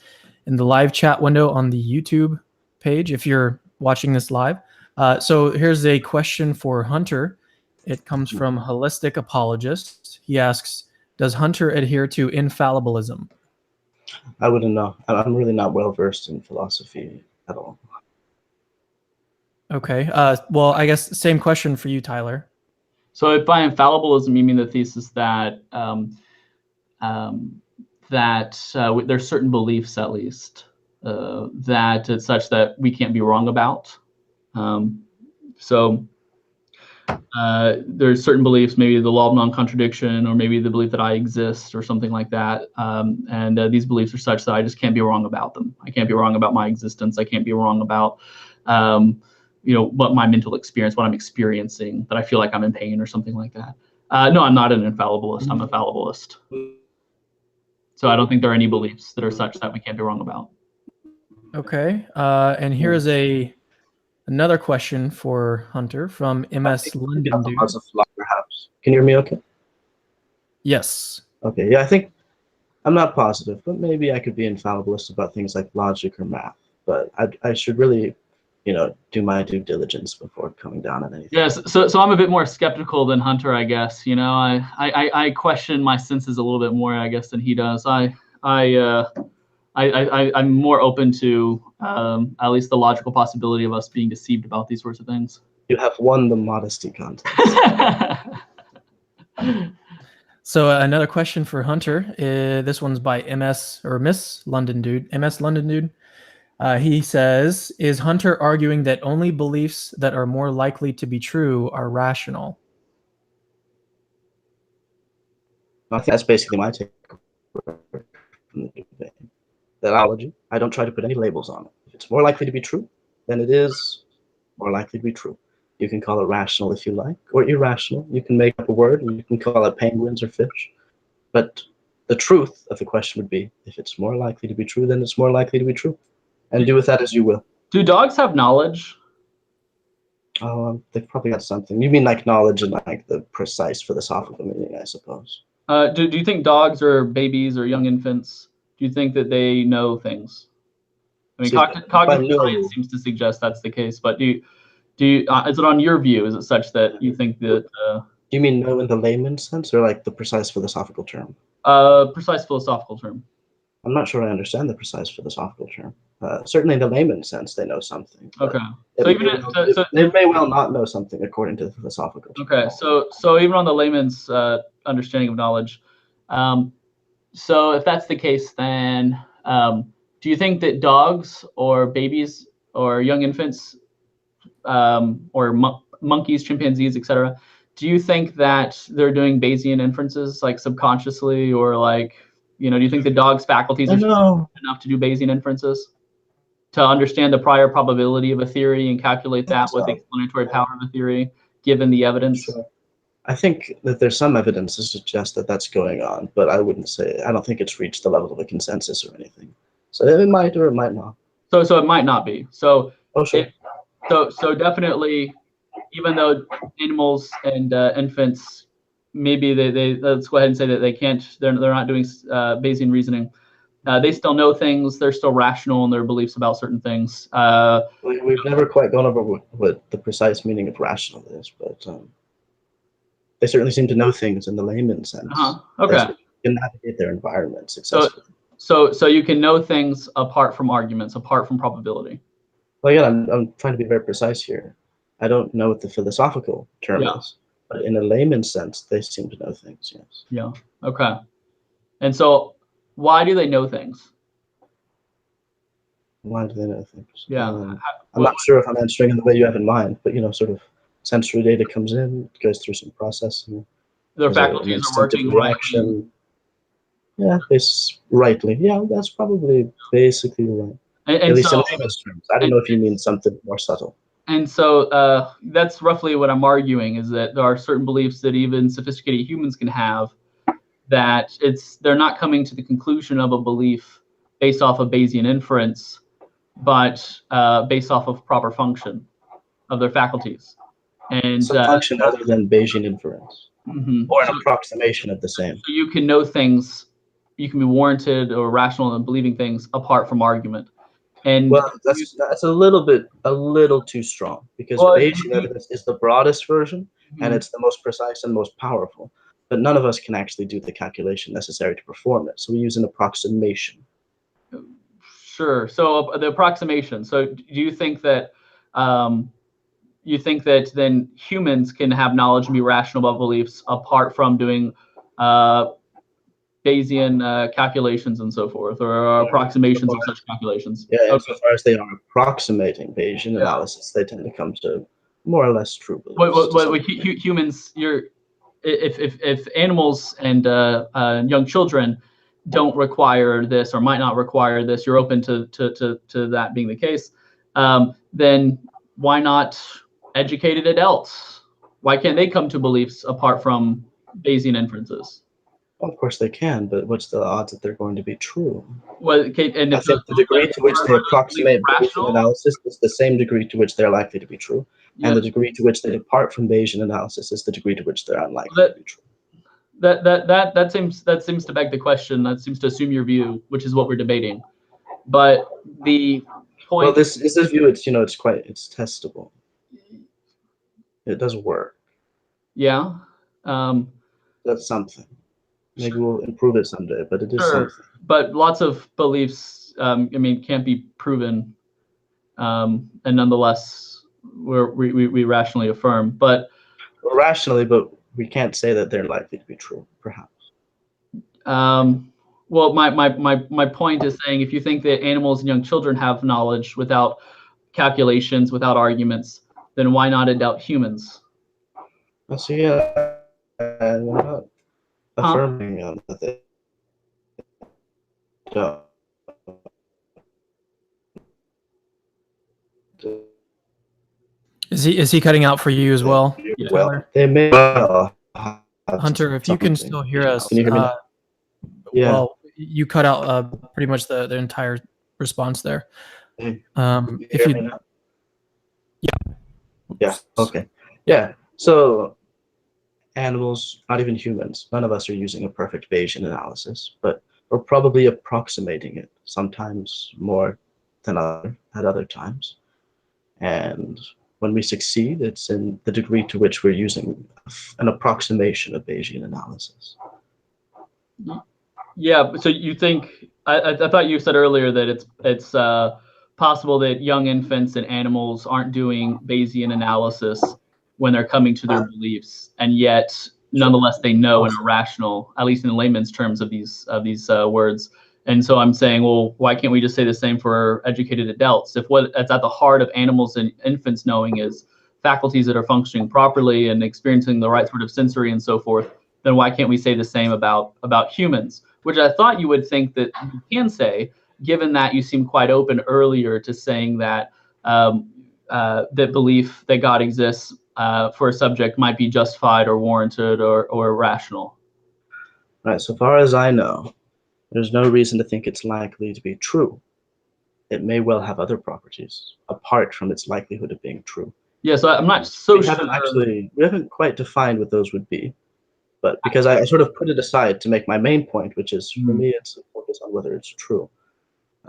in the live chat window on the YouTube page if you're watching this live. So here's a question for Hunter. It comes from Holistic Apologist. He asks, does Hunter adhere to infallibilism? I wouldn't know. I'm really not well versed in philosophy at all. Okay. Well, I guess same question for you, Tyler. So if by infallibilism you mean the thesis that there's certain beliefs, at least, that it's such that we can't be wrong about. So there's certain beliefs, maybe the law of non-contradiction, or maybe the belief that I exist, or something like that. And these beliefs are such that I just can't be wrong about them. I can't be wrong about my existence. I can't be wrong about what my mental experience, what I'm experiencing, that I feel like I'm in pain or something like that. No, I'm not an infallibilist. I'm a fallibilist. So I don't think there are any beliefs that are such that we can't be wrong about. Okay. And here's another question for Hunter from MS London. Perhaps. Can you hear me okay? Yes. Okay. Yeah, I think I'm not positive, but maybe I could be infallibilist about things like logic or math. But I should really do my due diligence before coming down on anything. Yes, so I'm a bit more skeptical than Hunter, I guess. I question my senses a little bit more, I guess, than he does. I I'm more open to at least the logical possibility of us being deceived about these sorts of things. You have won the modesty contest. So another question for Hunter. This one's by MS or Miss London Dude. MS London Dude. He says, is Hunter arguing that only beliefs that are more likely to be true are rational? I think that's basically my take from the debate. That analogy, I don't try to put any labels on it. If it's more likely to be true, then it is more likely to be true. You can call it rational if you like, or irrational. You can make up a word, and you can call it penguins or fish. But the truth of the question would be, if it's more likely to be true, then it's more likely to be true. And do with that as you will. Do dogs have knowledge? Oh, they've probably got something. You mean like knowledge and like the precise philosophical meaning, I suppose. Do you think dogs or babies or young infants, do you think that they know things? I mean, cognitive science seems to suggest that's the case, but is it on your view? Is it such that you think that? Do you mean know in the layman's sense, or like the precise philosophical term? Precise philosophical term. I'm not sure I understand the precise philosophical term. Certainly in the layman's sense, they know something. Okay. So they may well not know something according to the philosophical term. Okay. So even on the layman's understanding of knowledge, so if that's the case, then do you think that dogs or babies or young infants or monkeys, chimpanzees, etc., do you think that they're doing Bayesian inferences like subconsciously, or like, do you think the dog's faculties are enough to do Bayesian inferences to understand the prior probability of a theory and calculate that with the explanatory power of a theory, given the evidence? Sure. I think that there's some evidence to suggest that that's going on, but I don't think it's reached the level of a consensus or anything. So it might or it might not. So it might not be. So sure. So definitely, even though animals and infants, maybe they let's go ahead and say that they're not doing Bayesian reasoning. They still know things. They're still rational in their beliefs about certain things. We've never quite gone over what the precise meaning of rational is, but they certainly seem to know things in the layman's sense. Okay. They can navigate their environment successfully. So you can know things apart from arguments, apart from probability. Well, yeah, I'm trying to be very precise here. I don't know what the philosophical term is, but in a layman's sense, they seem to know things, yes. Yeah, okay. And so why do they know things? Why do they know things? Yeah. I'm not sure if I'm answering in the way you have in mind, but, sort of sensory data comes in, it goes through some processing. Their faculties are working reaction. Yeah, it's rightly. Yeah, that's probably basically right. At least in layman's terms. I don't know if you mean something more subtle. And so that's roughly what I'm arguing, is that there are certain beliefs that even sophisticated humans can have, that they're not coming to the conclusion of a belief based off of Bayesian inference, but based off of proper function of their faculties. And some function other than Bayesian inference, or an approximation of the same. So you can know things, you can be warranted or rational in believing things apart from argument. And well, that's a little too strong, because Bayesian evidence is the broadest version, and it's the most precise and most powerful. But none of us can actually do the calculation necessary to perform it, so we use an approximation. Sure. So the approximation. So do you think that then humans can have knowledge and be rational about beliefs apart from doing Bayesian calculations and so forth, or approximations of such calculations? Yeah, okay. As far as they are approximating Bayesian analysis, they tend to come to more or less true beliefs. Humans, if animals and young children don't require this or might not require this, you're open to that being the case, then why not educated adults? Why can't they come to beliefs apart from Bayesian inferences? Well, of course they can, but what's the odds that they're going to be true? Well, okay, and I think the degree to which they approximate Bayesian analysis is the same degree to which they're likely to be true, and the degree to which they depart from Bayesian analysis is the degree to which they're unlikely to be true. That seems to beg the question. That seems to assume your view, which is what we're debating. But the point. Well, this view, it's testable. It does work. Yeah. That's something. Maybe we'll improve it someday, but it is something. But lots of beliefs can't be proven, and nonetheless we rationally affirm. But rationally, but we can't say that they're likely to be true, perhaps. Well, my point is saying, if you think that animals and young children have knowledge without calculations, without arguments, then why not doubt humans? So yeah, we're not affirming that they don't. Is he cutting out for you as well? Yeah. Well, they may well have Hunter, if you can something. still hear us, Can you hear me now? Yeah. well, you cut out pretty much the entire response there. Can If hear you, me now? yeah, Yeah. Okay. Yeah. So animals, not even humans, none of us are using a perfect Bayesian analysis, but we're probably approximating it, sometimes more than at other times. And when we succeed, it's in the degree to which we're using an approximation of Bayesian analysis. Yeah. So you think? I thought you said earlier that it's possible that young infants and animals aren't doing Bayesian analysis when they're coming to their beliefs, and yet nonetheless they know and are rational, at least in layman's terms of these words. And so I'm saying, well, why can't we just say the same for educated adults? If what's at the heart of animals and infants knowing is faculties that are functioning properly and experiencing the right sort of sensory and so forth, then why can't we say the same about humans? Which I thought you would think that you can say, given that you seem quite open earlier to saying that that belief that God exists for a subject might be justified or warranted or rational. Right. So far as I know, there's no reason to think it's likely to be true. It may well have other properties apart from its likelihood of being true. Yeah, so I'm not so we sure. We haven't quite defined what those would be, but because I sort of put it aside to make my main point, which is for me, it's a focus on whether it's true.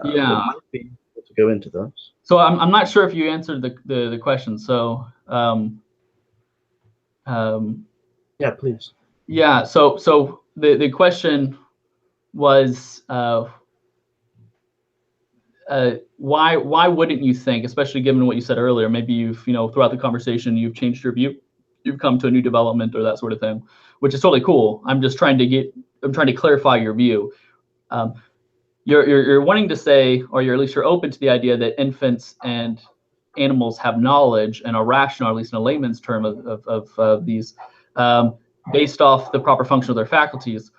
Yeah. It might be to go into those. So I'm not sure if you answered the question. So yeah, please. Yeah. So the question was why wouldn't you think, especially given what you said earlier, maybe you've throughout the conversation you've changed your view, you've come to a new development or that sort of thing, which is totally cool. I'm trying to clarify your view. You're wanting to say, or you're at least you're open to the idea that infants and animals have knowledge and are rational, at least in a layman's term of these, based off the proper function of their faculties.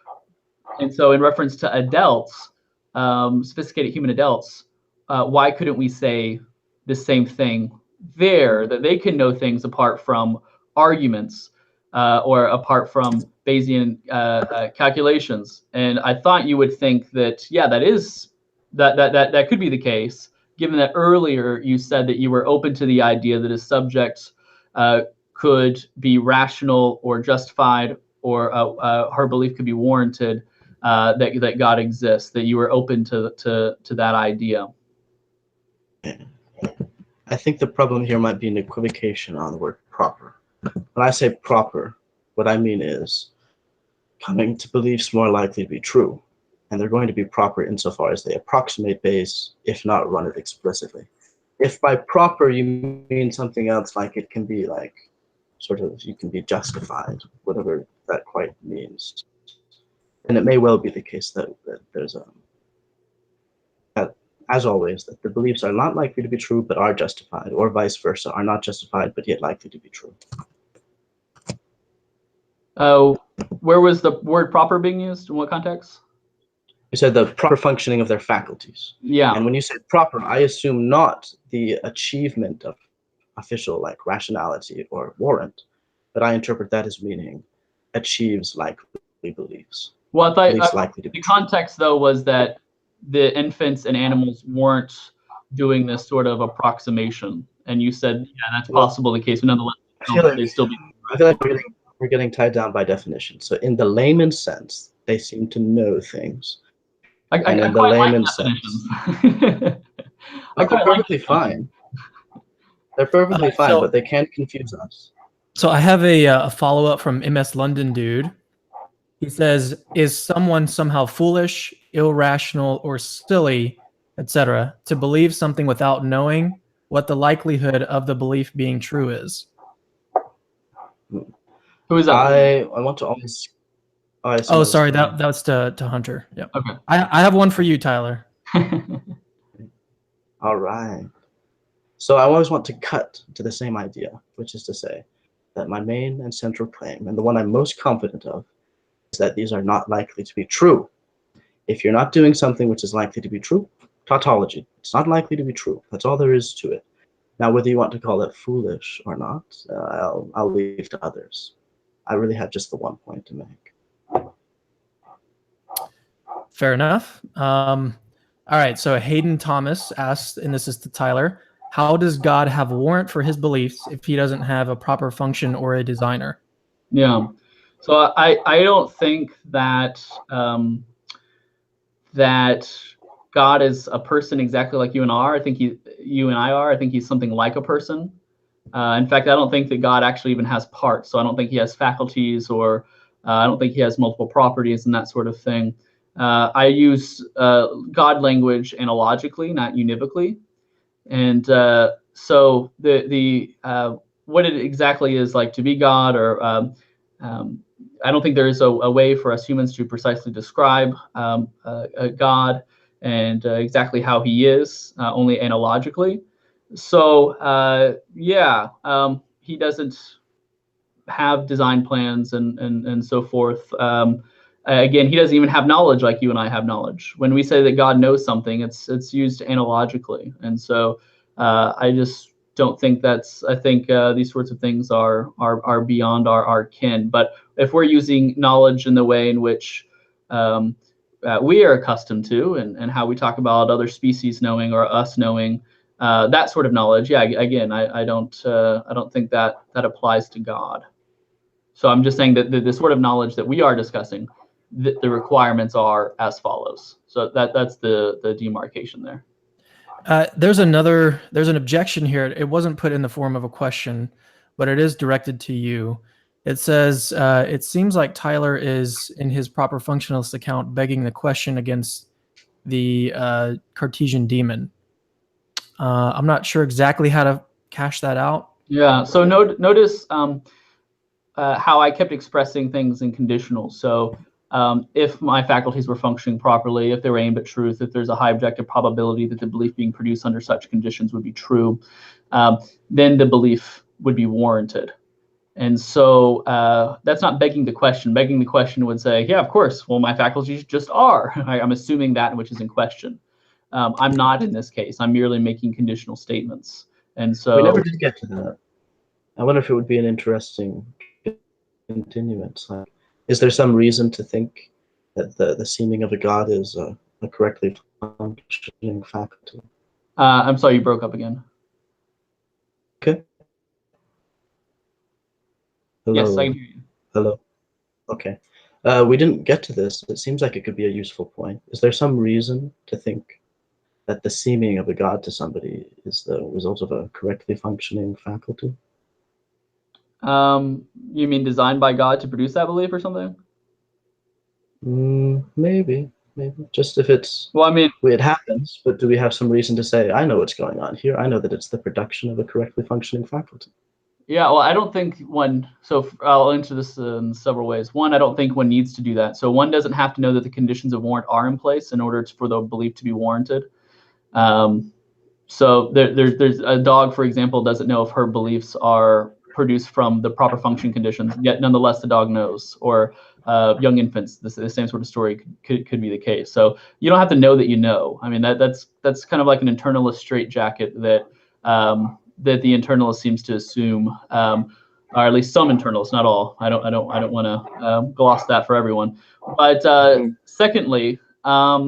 And so in reference to adults, sophisticated human adults, why couldn't we say the same thing there, that they can know things apart from arguments or apart from Bayesian calculations? And I thought you would think that, yeah, that could be the case, given that earlier you said that you were open to the idea that a subject could be rational or justified, or her belief could be warranted, that God exists, that you were open to that idea. I think the problem here might be an equivocation on the word proper. When I say proper, what I mean is coming to beliefs more likely to be true, and they're going to be proper insofar as they approximate Bayes, if not run it explicitly. If by proper you mean something else, like it can be like sort of, you can be justified, whatever that quite means. And it may well be the case that there's as always, that the beliefs are not likely to be true but are justified, or vice versa, are not justified but yet likely to be true. Where was the word proper being used? In what context? You said the proper functioning of their faculties. Yeah. And when you say proper, I assume not the achievement of official like rationality or warrant, but I interpret that as meaning achieves likely beliefs. Well, I thought likely to be the context though was that the infants and animals weren't doing this sort of approximation, and you said, yeah, that's possible the case, but nonetheless, they still be. I feel like we're getting tied down by definition. So in the layman's sense, they seem to know things. And in the layman's sense, they're perfectly fine. They're perfectly fine, but they can confuse us. So I have a follow-up from MS London Dude. He says, is someone somehow foolish, irrational, or silly etc., to believe something without knowing what the likelihood of the belief being true is. Who is that? I want to always. Oh, sorry, that's to Hunter. Yep. Okay. I have one for you, Tyler. All right. So I always want to cut to the same idea, which is to say that my main and central claim, and the one I'm most confident of, is that these are not likely to be true. If you're not doing something which is likely to be true, tautology. It's not likely to be true. That's all there is to it. Now, whether you want to call it foolish or not, I'll leave to others. I really have just the one point to make. Fair enough. All right. So Hayden Thomas asked, and this is to Tyler, how does God have warrant for his beliefs if he doesn't have a proper function or a designer? Yeah. So I don't think that that God is a person exactly like you and I are. I think you and I are. I think he's something like a person. In fact, I don't think that God actually even has parts. So I don't think he has faculties, or I don't think he has multiple properties and that sort of thing. I use God language analogically, not univocally. And so the what it exactly is like to be God, or I don't think there is a way for us humans to precisely describe God and exactly how he is, only analogically. So he doesn't have design plans and so forth. Again, he doesn't even have knowledge like you and I have knowledge. When we say that God knows something, it's used analogically, and so I just don't think that's. I think these sorts of things are beyond our kin. But if we're using knowledge in the way in which we are accustomed to, and how we talk about other species knowing or us knowing, that sort of knowledge, again, I don't think that applies to God. So I'm just saying that the sort of knowledge that we are discussing, the requirements are as follows. So that's the demarcation there. There's an objection here. It wasn't put in the form of a question, but it is directed to you. It says, it seems like Tyler is, in his proper functionalist account, begging the question against the Cartesian demon. I'm not sure exactly how to cash that out. Yeah, so notice how I kept expressing things in conditional. So if my faculties were functioning properly, if they were aimed at truth, if there's a high objective probability that the belief being produced under such conditions would be true, then the belief would be warranted. And so that's not begging the question. Begging the question would say, yeah, of course. Well, my faculties just are. I'm assuming that which is in question. I'm not in this case. I'm merely making conditional statements. And so we never did get to that. I wonder if it would be an interesting continuance. Is there some reason to think that the seeming of a God is a correctly functioning faculty? I'm sorry, you broke up again. Okay. Hello. Yes, I can hear you. Hello. Okay. We didn't get to this. It seems like it could be a useful point. Is there some reason to think that the seeming of a God to somebody is the result of a correctly functioning faculty? You mean designed by God to produce that belief or something? Maybe. Just if it's, well, I mean, it happens, but do we have some reason to say, I know what's going on here. I know that it's the production of a correctly functioning faculty. Yeah, well, I don't think one, so I'll answer this in several ways. One, I don't think one needs to do that. So one doesn't have to know that the conditions of warrant are in place in order for the belief to be warranted. So there's a dog, for example, doesn't know if her beliefs are produced from the proper function conditions, yet nonetheless the dog knows. Or young infants, the same sort of story could be the case. So you don't have to know that you know. I mean, that's kind of like an internalist straitjacket that that the internalist seems to assume, or at least some internalists, not all. I don't want to gloss that for everyone. But secondly, I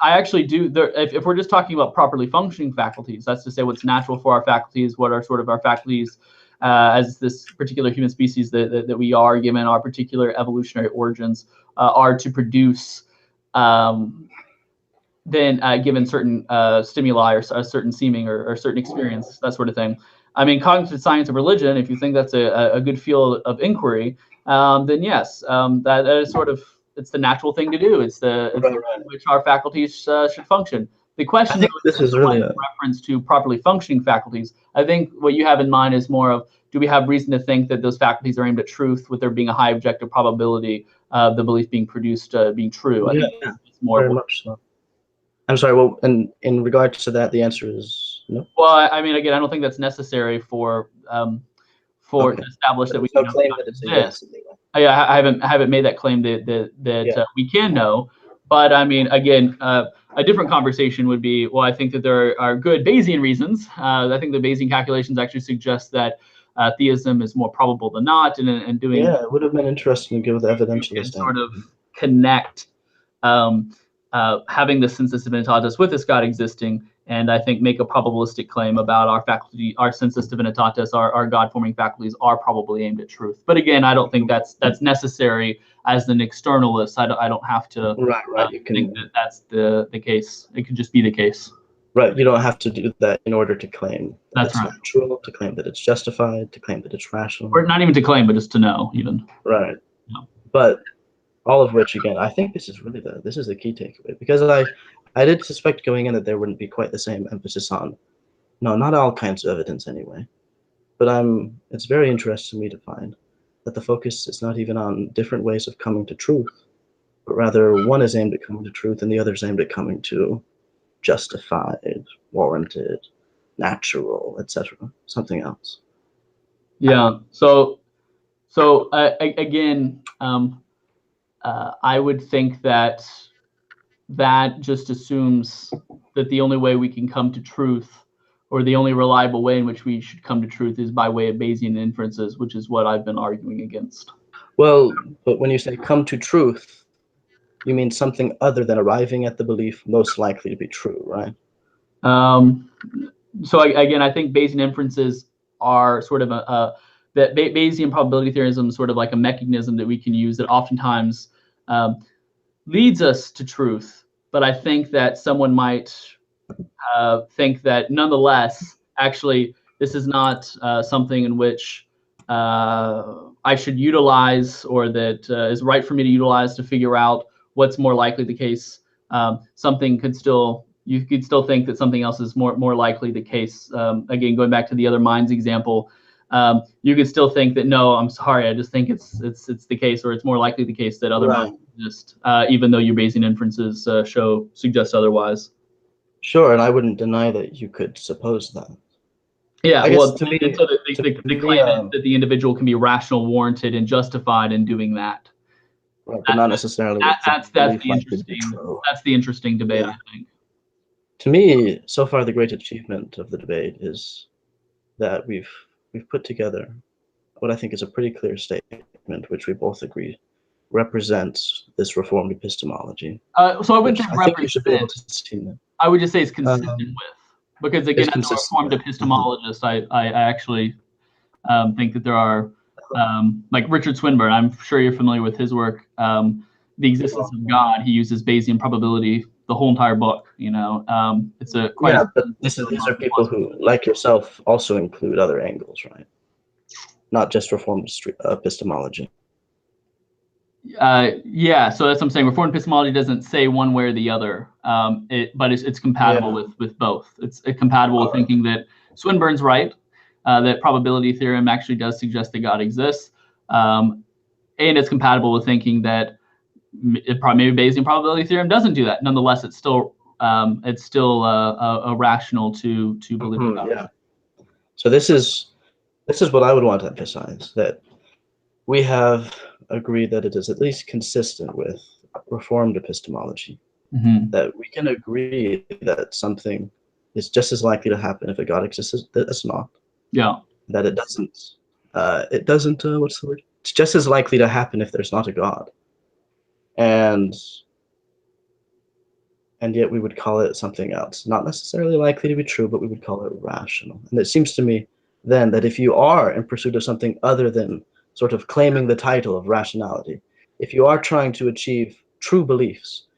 actually do. If we're just talking about properly functioning faculties, that's to say what's natural for our faculties, what are sort of our faculties as this particular human species that we are, given our particular evolutionary origins, are to produce. Then given certain stimuli or a certain seeming or certain experience, that sort of thing. I mean, cognitive science of religion, if you think that's a good field of inquiry, then yes, that is sort of, it's the natural thing to do. It's the which our faculties should function. The question I think though, this is really a, reference to properly functioning faculties. I think what you have in mind is more of, do we have reason to think that those faculties are aimed at truth, with there being a high objective probability of the belief being produced being true? I think it's more very much so. I'm sorry. Well, and in regards to that, the answer is no. Well, I mean, again, I don't think that's necessary for to establish that we no can claim that it's a yes. I haven't made that claim that we can know. But I mean, again, a different conversation would be, well, I think that there are good Bayesian reasons. I think the Bayesian calculations actually suggest that theism is more probable than not, and doing it would have been interesting to give the evidentialist sort of connect having the sensus divinitatis with this God existing, and I think make a probabilistic claim about our faculty, our sensus divinitatis, our God-forming faculties are probably aimed at truth. But again, I don't think that's necessary as an externalist. I don't have to you can think that that's the case. It could just be the case. Right, you don't have to do that in order to claim that That's it's right. natural, to claim that it's justified, to claim that it's rational. Or not even to claim, but just to know, even. Right. Yeah. But all of which, again, I think this is really the key takeaway, because I did suspect going in that there wouldn't be quite the same emphasis on, no, not all kinds of evidence anyway. But it's very interesting to me to find that the focus is not even on different ways of coming to truth, but rather one is aimed at coming to truth and the other is aimed at coming to justified, warranted, natural, etc. Something else. Yeah. So again, I would think that just assumes that the only way we can come to truth, or the only reliable way in which we should come to truth, is by way of Bayesian inferences, which is what I've been arguing against. Well, but when you say come to truth, you mean something other than arriving at the belief most likely to be true, right? So again, I think Bayesian inferences are sort of that Bayesian probability theorism is sort of like a mechanism that we can use that oftentimes leads us to truth. But I think that someone might think that nonetheless, actually, this is not something in which I should utilize, or that is right for me to utilize to figure out what's more likely the case. You could still think that something else is more likely the case. Again, going back to the other minds example, you could still think that, no, I'm sorry, I just think it's the case, or it's more likely the case that other minds exist, even though your Bayesian inferences suggest otherwise. Sure, and I wouldn't deny that you could suppose that. Yeah, well, to me, so the claim is that the individual can be rational, warranted, and justified in doing that. Right, but not necessarily. That's the interesting debate, I think. To me, so far, the great achievement of the debate is that we've put together what I think is a pretty clear statement, which we both agree represents this reformed epistemology. So I wouldn't say I think you should be able to see that. I would just say it's consistent with, because again, as a reformed epistemologist, I actually think that there are, like Richard Swinburne, I'm sure you're familiar with his work, The Existence of God. He uses Bayesian probability the whole entire book, it's a quite. Yeah, but these are people who, like yourself, also include other angles, right? Not just reformed epistemology. Yeah, so that's what I'm saying. Reformed epistemology doesn't say one way or the other, but it's compatible with both. It's compatible with thinking that Swinburne's right, that probability theorem actually does suggest that God exists, and it's compatible with thinking that maybe Bayesian probability theorem doesn't do that. Nonetheless, it's still rational to believe in God. Yeah. So this is what I would want to emphasize, that we have agreed that it is at least consistent with reformed epistemology, that we can agree that something is just as likely to happen if a God exists as not. Yeah. That it doesn't. What's the word? It's just as likely to happen if there's not a God. And yet we would call it something else. Not necessarily likely to be true, but we would call it rational. And it seems to me then that if you are in pursuit of something other than sort of claiming the title of rationality, if you are trying to achieve true beliefs,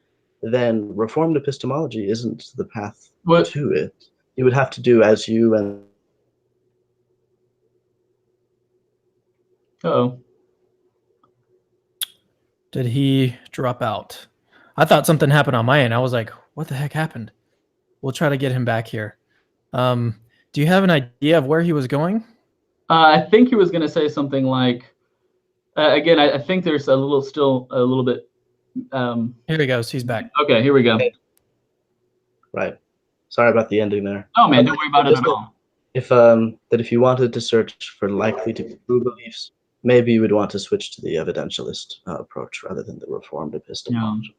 then reformed epistemology isn't the path to it. You would have to do as you and... Uh-oh. Did he drop out? I thought something happened on my end. I was like, what the heck happened? we'll try to get him back here. Do you have an idea of where he was going? I think he was going to say something like, again, I think there's still a little bit. Here he goes. He's back. Okay, here we go. Right. Sorry about the ending there. Oh man, don't worry about it at all. If you wanted to search for likely to be true beliefs, maybe you would want to switch to the evidentialist approach rather than the reformed epistemology.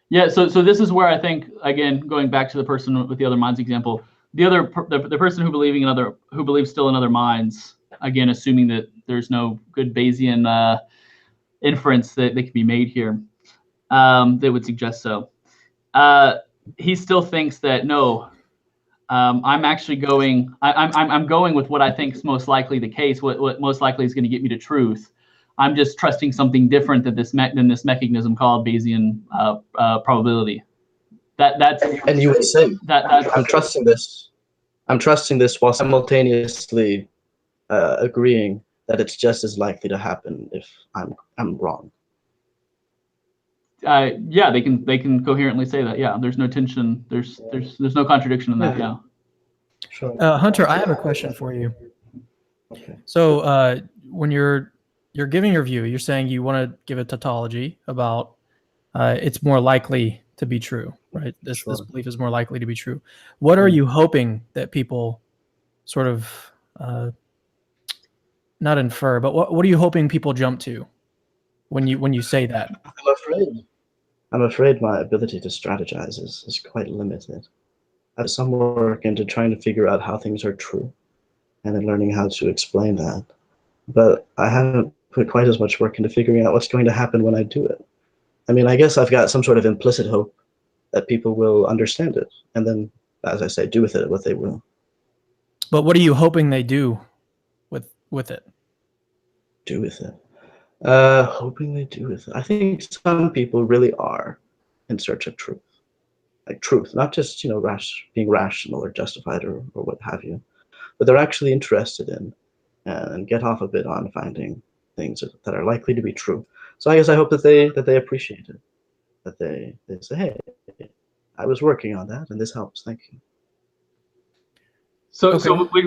Yeah. So this is where I think, again, going back to the person with the other minds example, the person who believes still in other minds, again, assuming that there's no good Bayesian inference that can be made here, that would suggest so. He still thinks that no, I'm actually going. I'm going with what I think is most likely the case. What most likely is going to get me to truth. I'm just trusting something different than this mechanism called Bayesian probability. That's and you would say that's I'm trusting this. I'm trusting this while simultaneously agreeing that it's just as likely to happen if I'm wrong. Yeah, they can coherently say that. Yeah, there's no tension. There's no contradiction in that. Yeah. Sure. Hunter, I have a question for you. Okay. So when you're giving your view, you're saying you want to give a tautology about it's more likely to be true, right? This belief is more likely to be true. What are you hoping that people sort of not infer, but what are you hoping people jump to when you say that? I'm afraid my ability to strategize is quite limited. I have some work into trying to figure out how things are true and then learning how to explain that. But I haven't put quite as much work into figuring out what's going to happen when I do it. I mean, I guess I've got some sort of implicit hope that people will understand it and then, as I say, do with it what they will. But what are you hoping they do with it? Do with it. Hoping they do with it. I think some people really are in search of truth. Like truth, not just, being rational or justified or what have you, but they're actually interested in and get off a bit on finding things that are likely to be true. So I guess I hope that they appreciate it, that they say, hey, I was working on that and this helps. Thank you. So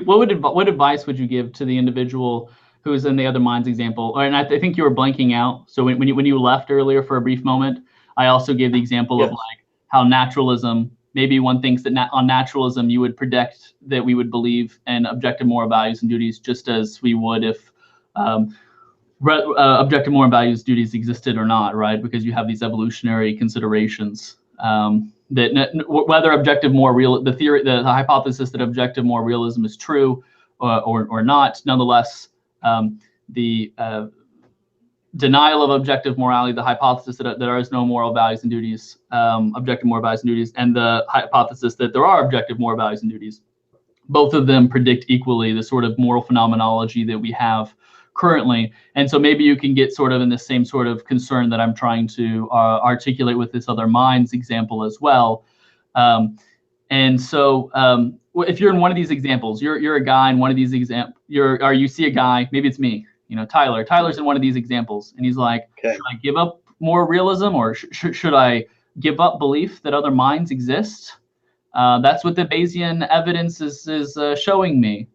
what advice would you give to the individual who's in the other minds example? And I think you were blanking out. So when you left earlier for a brief moment, I also gave the example of like how naturalism, maybe one thinks that on naturalism you would predict that we would believe in objective moral values and duties just as we would if objective moral values duties existed or not, right? Because you have these evolutionary considerations. That whether objective moral real, the hypothesis that objective moral realism is true or not, nonetheless, the denial of objective morality, the hypothesis that there is no moral values and duties, objective moral values and duties, and the hypothesis that there are objective moral values and duties, both of them predict equally the sort of moral phenomenology that we have currently. And so maybe you can get sort of in the same sort of concern that I'm trying to articulate with this other minds example as well. And so if you're in one of these examples, you're a guy in one of these examples, or you see a guy, maybe it's me, Tyler's in one of these examples, and he's like, should I give up more realism, or should I give up belief that other minds exist? That's what the Bayesian evidence is showing me.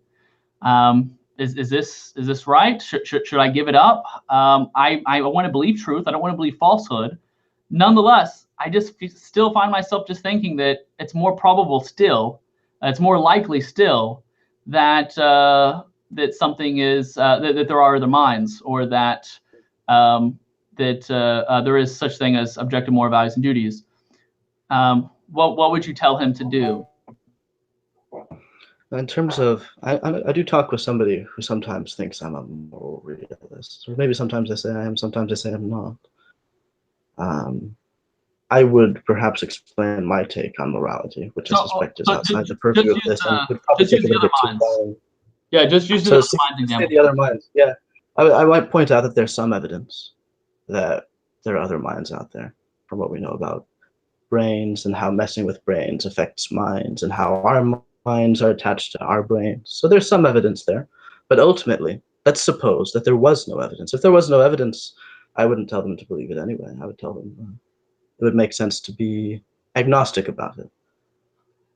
Is this right? Should I give it up? I want to believe truth. I don't want to believe falsehood. Nonetheless, I just still find myself just thinking that it's more probable still, it's more likely still that that something is that there are other minds, or that there is such thing as objective moral values and duties. What would you tell him to do? In terms of, I do talk with somebody who sometimes thinks I'm a moral realist, or maybe sometimes I say I am, sometimes I say I'm not. I would perhaps explain my take on morality, which I suspect is outside the purview of this, and would probably take it a bit too long. Yeah, just use the other minds example. The other minds, yeah. I might point out that there's some evidence that there are other minds out there, from what we know about brains and how messing with brains affects minds, and how our minds are attached to our brains. So there's some evidence there, but ultimately, let's suppose that there was no evidence. If there was no evidence, I wouldn't tell them to believe it anyway. I would tell them it would make sense to be agnostic about it.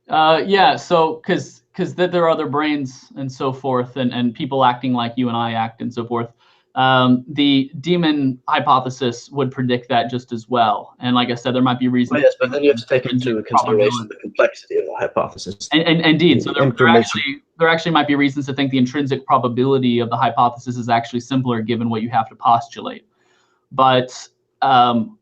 Yeah. So because that there are other brains and so forth, and people acting like you and I act and so forth. The demon hypothesis would predict that just as well. And like I said, there might be reasons. Yes, but then you have to take into intrinsic consideration probability. the complexity of the hypothesis. And indeed, so there Information. actually might be reasons to think the intrinsic probability of the hypothesis is actually simpler given what you have to postulate. But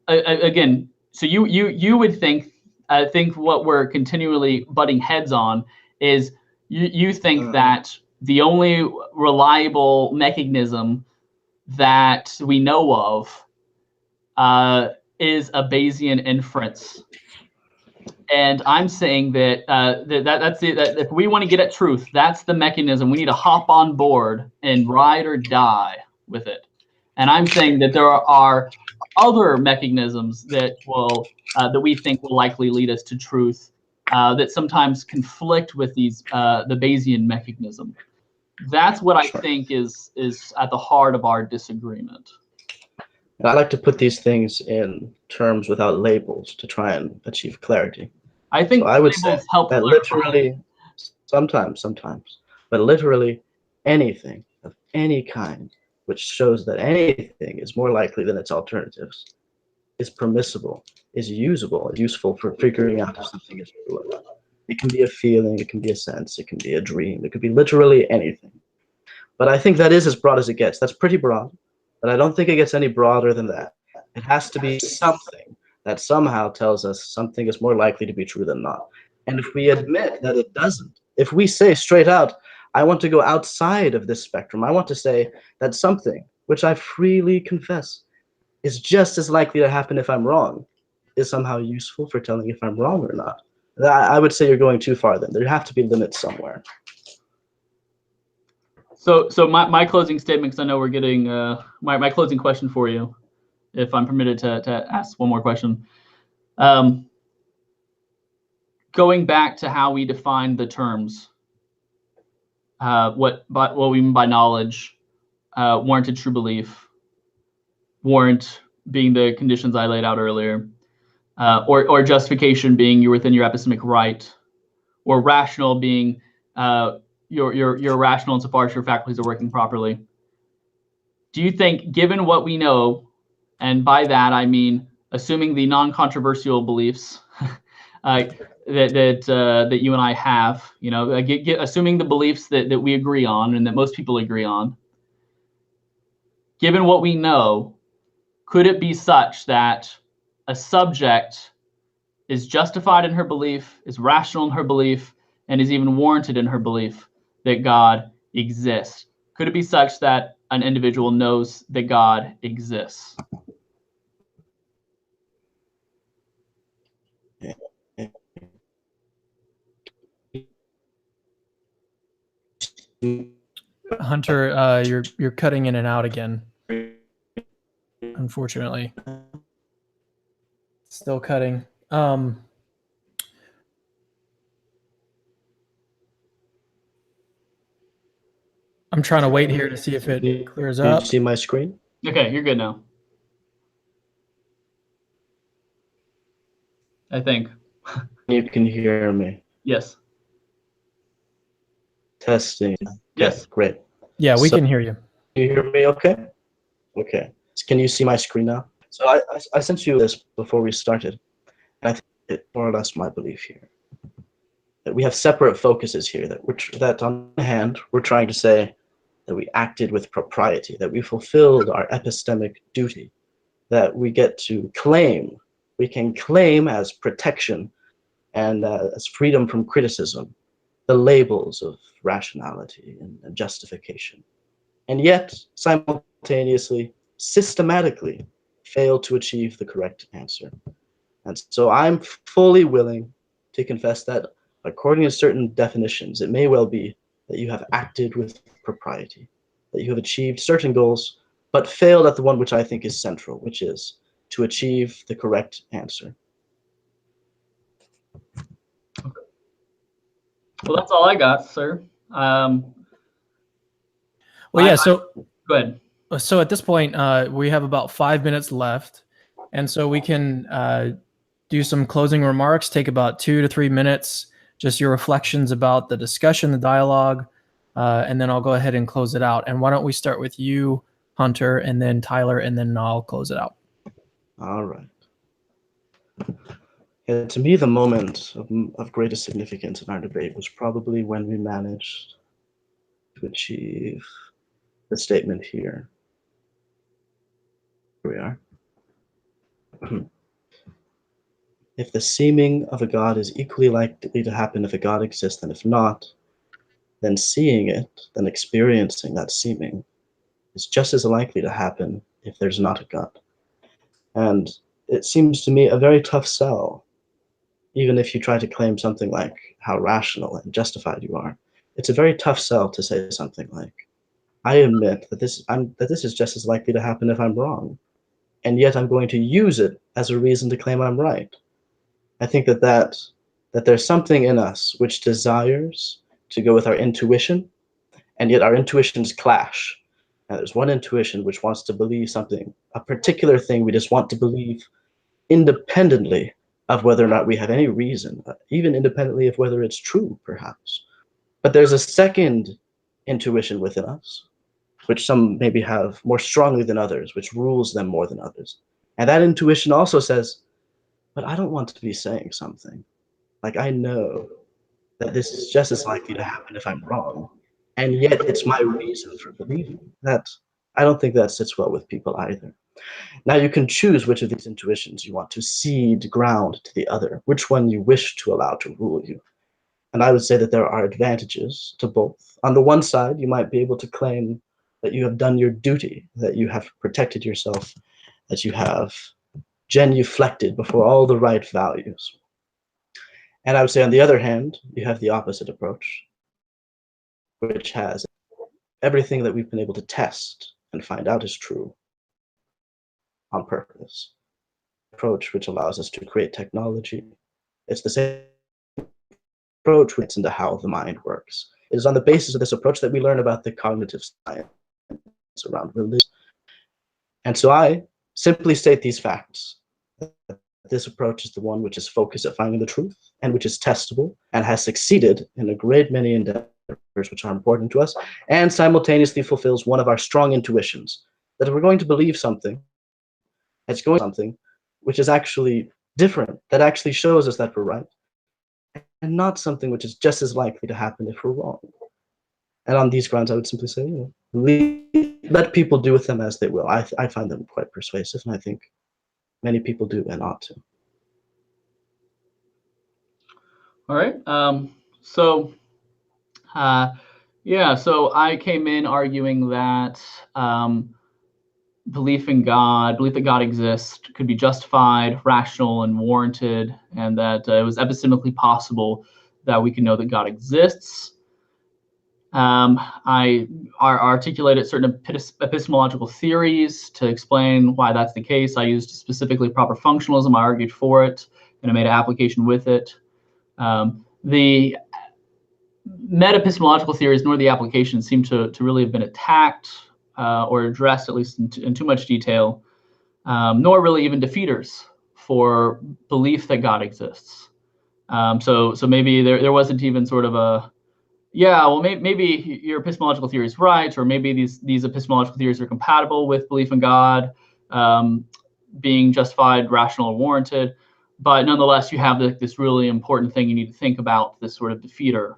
again, so you would think, I think what we're continually butting heads on is you think that the only reliable mechanism that we know of is a Bayesian inference. And I'm saying that that's it. That if we want to get at truth, that's the mechanism. We need to hop on board and ride or die with it. And I'm saying that there are other mechanisms that will that we think will likely lead us to truth that sometimes conflict with these the Bayesian mechanism. That's what I think is at the heart of our disagreement. And I like to put these things in terms without labels to try and achieve clarity. I think so I would say help that literally, sometimes, but literally anything of any kind which shows that anything is more likely than its alternatives is permissible, is usable, useful for figuring out if something is true or not. It can be a feeling, it can be a sense, it can be a dream, it could be literally anything. But I think that is as broad as it gets. That's pretty broad, but I don't think it gets any broader than that. It has to be something that somehow tells us something is more likely to be true than not. And if we admit that it doesn't, if we say straight out, I want to go outside of this spectrum, I want to say that something, which I freely confess, is just as likely to happen if I'm wrong, is somehow useful for telling if I'm wrong or not. I would say you're going too far then. There have to be limits somewhere. So my closing statement, because I know we're getting my closing question for you, if I'm permitted to ask one more question. Going back to how we define the terms, what we mean by knowledge, warranted true belief, warrant being the conditions I laid out earlier, or justification being you're within your epistemic right, or rational being you're rational insofar as your faculties are working properly. Do you think, given what we know, and by that I mean assuming the non-controversial beliefs that you and I have, assuming the beliefs that we agree on and that most people agree on, given what we know, could it be such that a subject is justified in her belief, is rational in her belief, and is even warranted in her belief that God exists? Could it be such that an individual knows that God exists? Hunter, you're cutting in and out again. Unfortunately, still cutting. I'm trying to wait here to see if it clears up. Do you see my screen? Okay, you're good now. I think. You can hear me. Yes. Testing. Yes. Great. Yeah, we can hear you. Can you hear me okay? Okay. Can you see my screen now? So I sent you this before we started. And I think it's more or less my belief here. That we have separate focuses here. That on the hand, we're trying to say that we acted with propriety, that we fulfilled our epistemic duty, that we get to claim, we can claim as protection and as freedom from criticism, the labels of rationality and justification, and yet simultaneously, systematically fail to achieve the correct answer. And so I'm fully willing to confess that according to certain definitions, it may well be that you have acted with propriety, that you have achieved certain goals, but failed at the one which I think is central, which is to achieve the correct answer. Well, that's all I got, sir. Well, yeah, so go ahead. So at this point, we have about 5 minutes left, and so we can do some closing remarks, take about 2 to 3 minutes just your reflections about the discussion, the dialogue, and then I'll go ahead and close it out. And why don't we start with you, Hunter, and then Tyler, and then I'll close it out. All right. Yeah, to me, the moment of greatest significance in our debate was probably when we managed to achieve the statement here. Here we are. If the seeming of a God is equally likely to happen if a God exists than if not, then seeing it, then experiencing that seeming, is just as likely to happen if there's not a God. And it seems to me a very tough sell, even if you try to claim something like how rational and justified you are. It's a very tough sell to say something like, I admit that this is just as likely to happen if I'm wrong, and yet I'm going to use it as a reason to claim I'm right. I think that there's something in us which desires to go with our intuition, and yet our intuitions clash. And there's one intuition which wants to believe something, a particular thing we just want to believe independently of whether or not we have any reason, even independently of whether it's true, perhaps. But there's a second intuition within us, which some maybe have more strongly than others, which rules them more than others. And that intuition also says, but I don't want to be saying something. Like, I know that this is just as likely to happen if I'm wrong, and yet it's my reason for believing that. I don't think that sits well with people either. Now you can choose which of these intuitions you want to cede ground to the other, which one you wish to allow to rule you. And I would say that there are advantages to both. On the one side, you might be able to claim that you have done your duty, that you have protected yourself, that you have genuflected before all the right values. And I would say, on the other hand, you have the opposite approach, which has everything that we've been able to test and find out is true on purpose. Approach which allows us to create technology. It's the same approach which into how the mind works. It is on the basis of this approach that we learn about the cognitive science around religion. And so I simply state these facts. This approach is the one which is focused at finding the truth and which is testable and has succeeded in a great many endeavors which are important to us, and simultaneously fulfills one of our strong intuitions, that if we're going to believe something, it's going to be something which is actually different, that actually shows us that we're right, and not something which is just as likely to happen if we're wrong. And on these grounds, I would simply say, let people do with them as they will. I find them quite persuasive, and I think many people do and ought to. All right. So I came in arguing that belief that God exists, could be justified, rational, and warranted, and that it was epistemically possible that we can know that God exists. I articulated certain epistemological theories to explain why that's the case. I used specifically proper functionalism. I argued for it, and I made an application with it. The meta-epistemological theories nor the application seem to really have been attacked or addressed, at least in too much detail, nor really even defeaters for belief that God exists. So maybe there wasn't even sort of a, maybe your epistemological theory is right, or maybe these epistemological theories are compatible with belief in God being justified, rational, or warranted. But nonetheless, you have this really important thing you need to think about, this sort of defeater.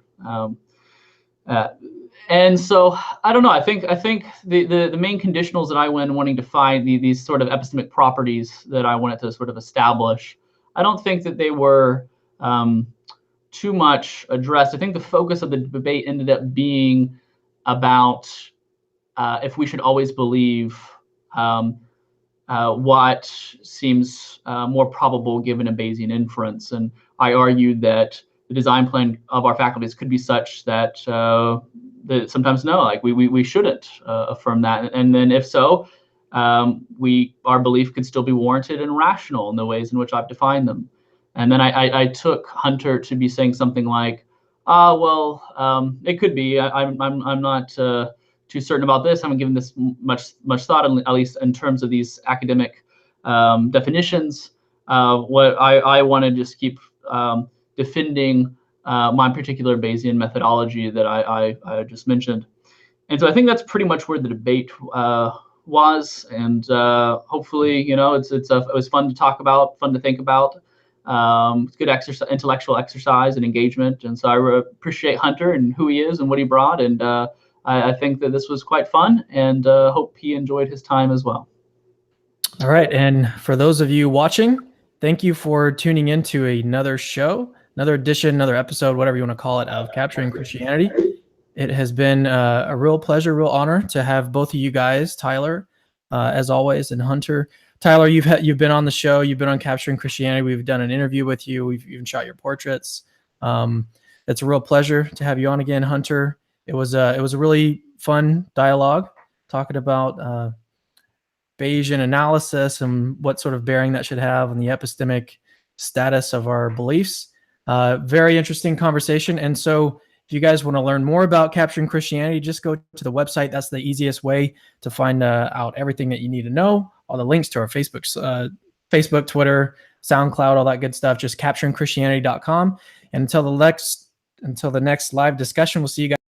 And so I don't know. I think the main conditionals that I went wanting to find these sort of epistemic properties that I wanted to sort of establish, I don't think that they were too much addressed. I think the focus of the debate ended up being about if we should always believe what seems more probable given a Bayesian inference. And I argued that the design plan of our faculties could be such that sometimes no, like we shouldn't affirm that. And then if so, our belief could still be warranted and rational in the ways in which I've defined them. And then I took Hunter to be saying something like, it could be. I'm not too certain about this. I haven't given this much thought, at least in terms of these academic definitions. What I want to just keep defending my particular Bayesian methodology that I just mentioned. And so I think that's pretty much where the debate was. And hopefully, it was fun to talk about, fun to think about. It's good intellectual exercise and engagement. And so I appreciate Hunter and who he is and what he brought. And I think that this was quite fun, and hope he enjoyed his time as well. All right. And for those of you watching, thank you for tuning into another show, another edition, another episode, whatever you want to call it, of Capturing Christianity. It has been a real pleasure, real honor to have both of you guys, Tyler, as always, and Hunter. Tyler, you've been on the show. You've been on Capturing Christianity. We've done an interview with you. We've even shot your portraits. It's a real pleasure to have you on again, Hunter. It was a really fun dialogue talking about Bayesian analysis and what sort of bearing that should have on the epistemic status of our beliefs. Very interesting conversation. And so if you guys want to learn more about Capturing Christianity, just go to the website. That's the easiest way to find out everything that you need to know. All the links to our Facebook, Twitter, SoundCloud, all that good stuff. Just capturingchristianity.com. And until the next live discussion, we'll see you guys.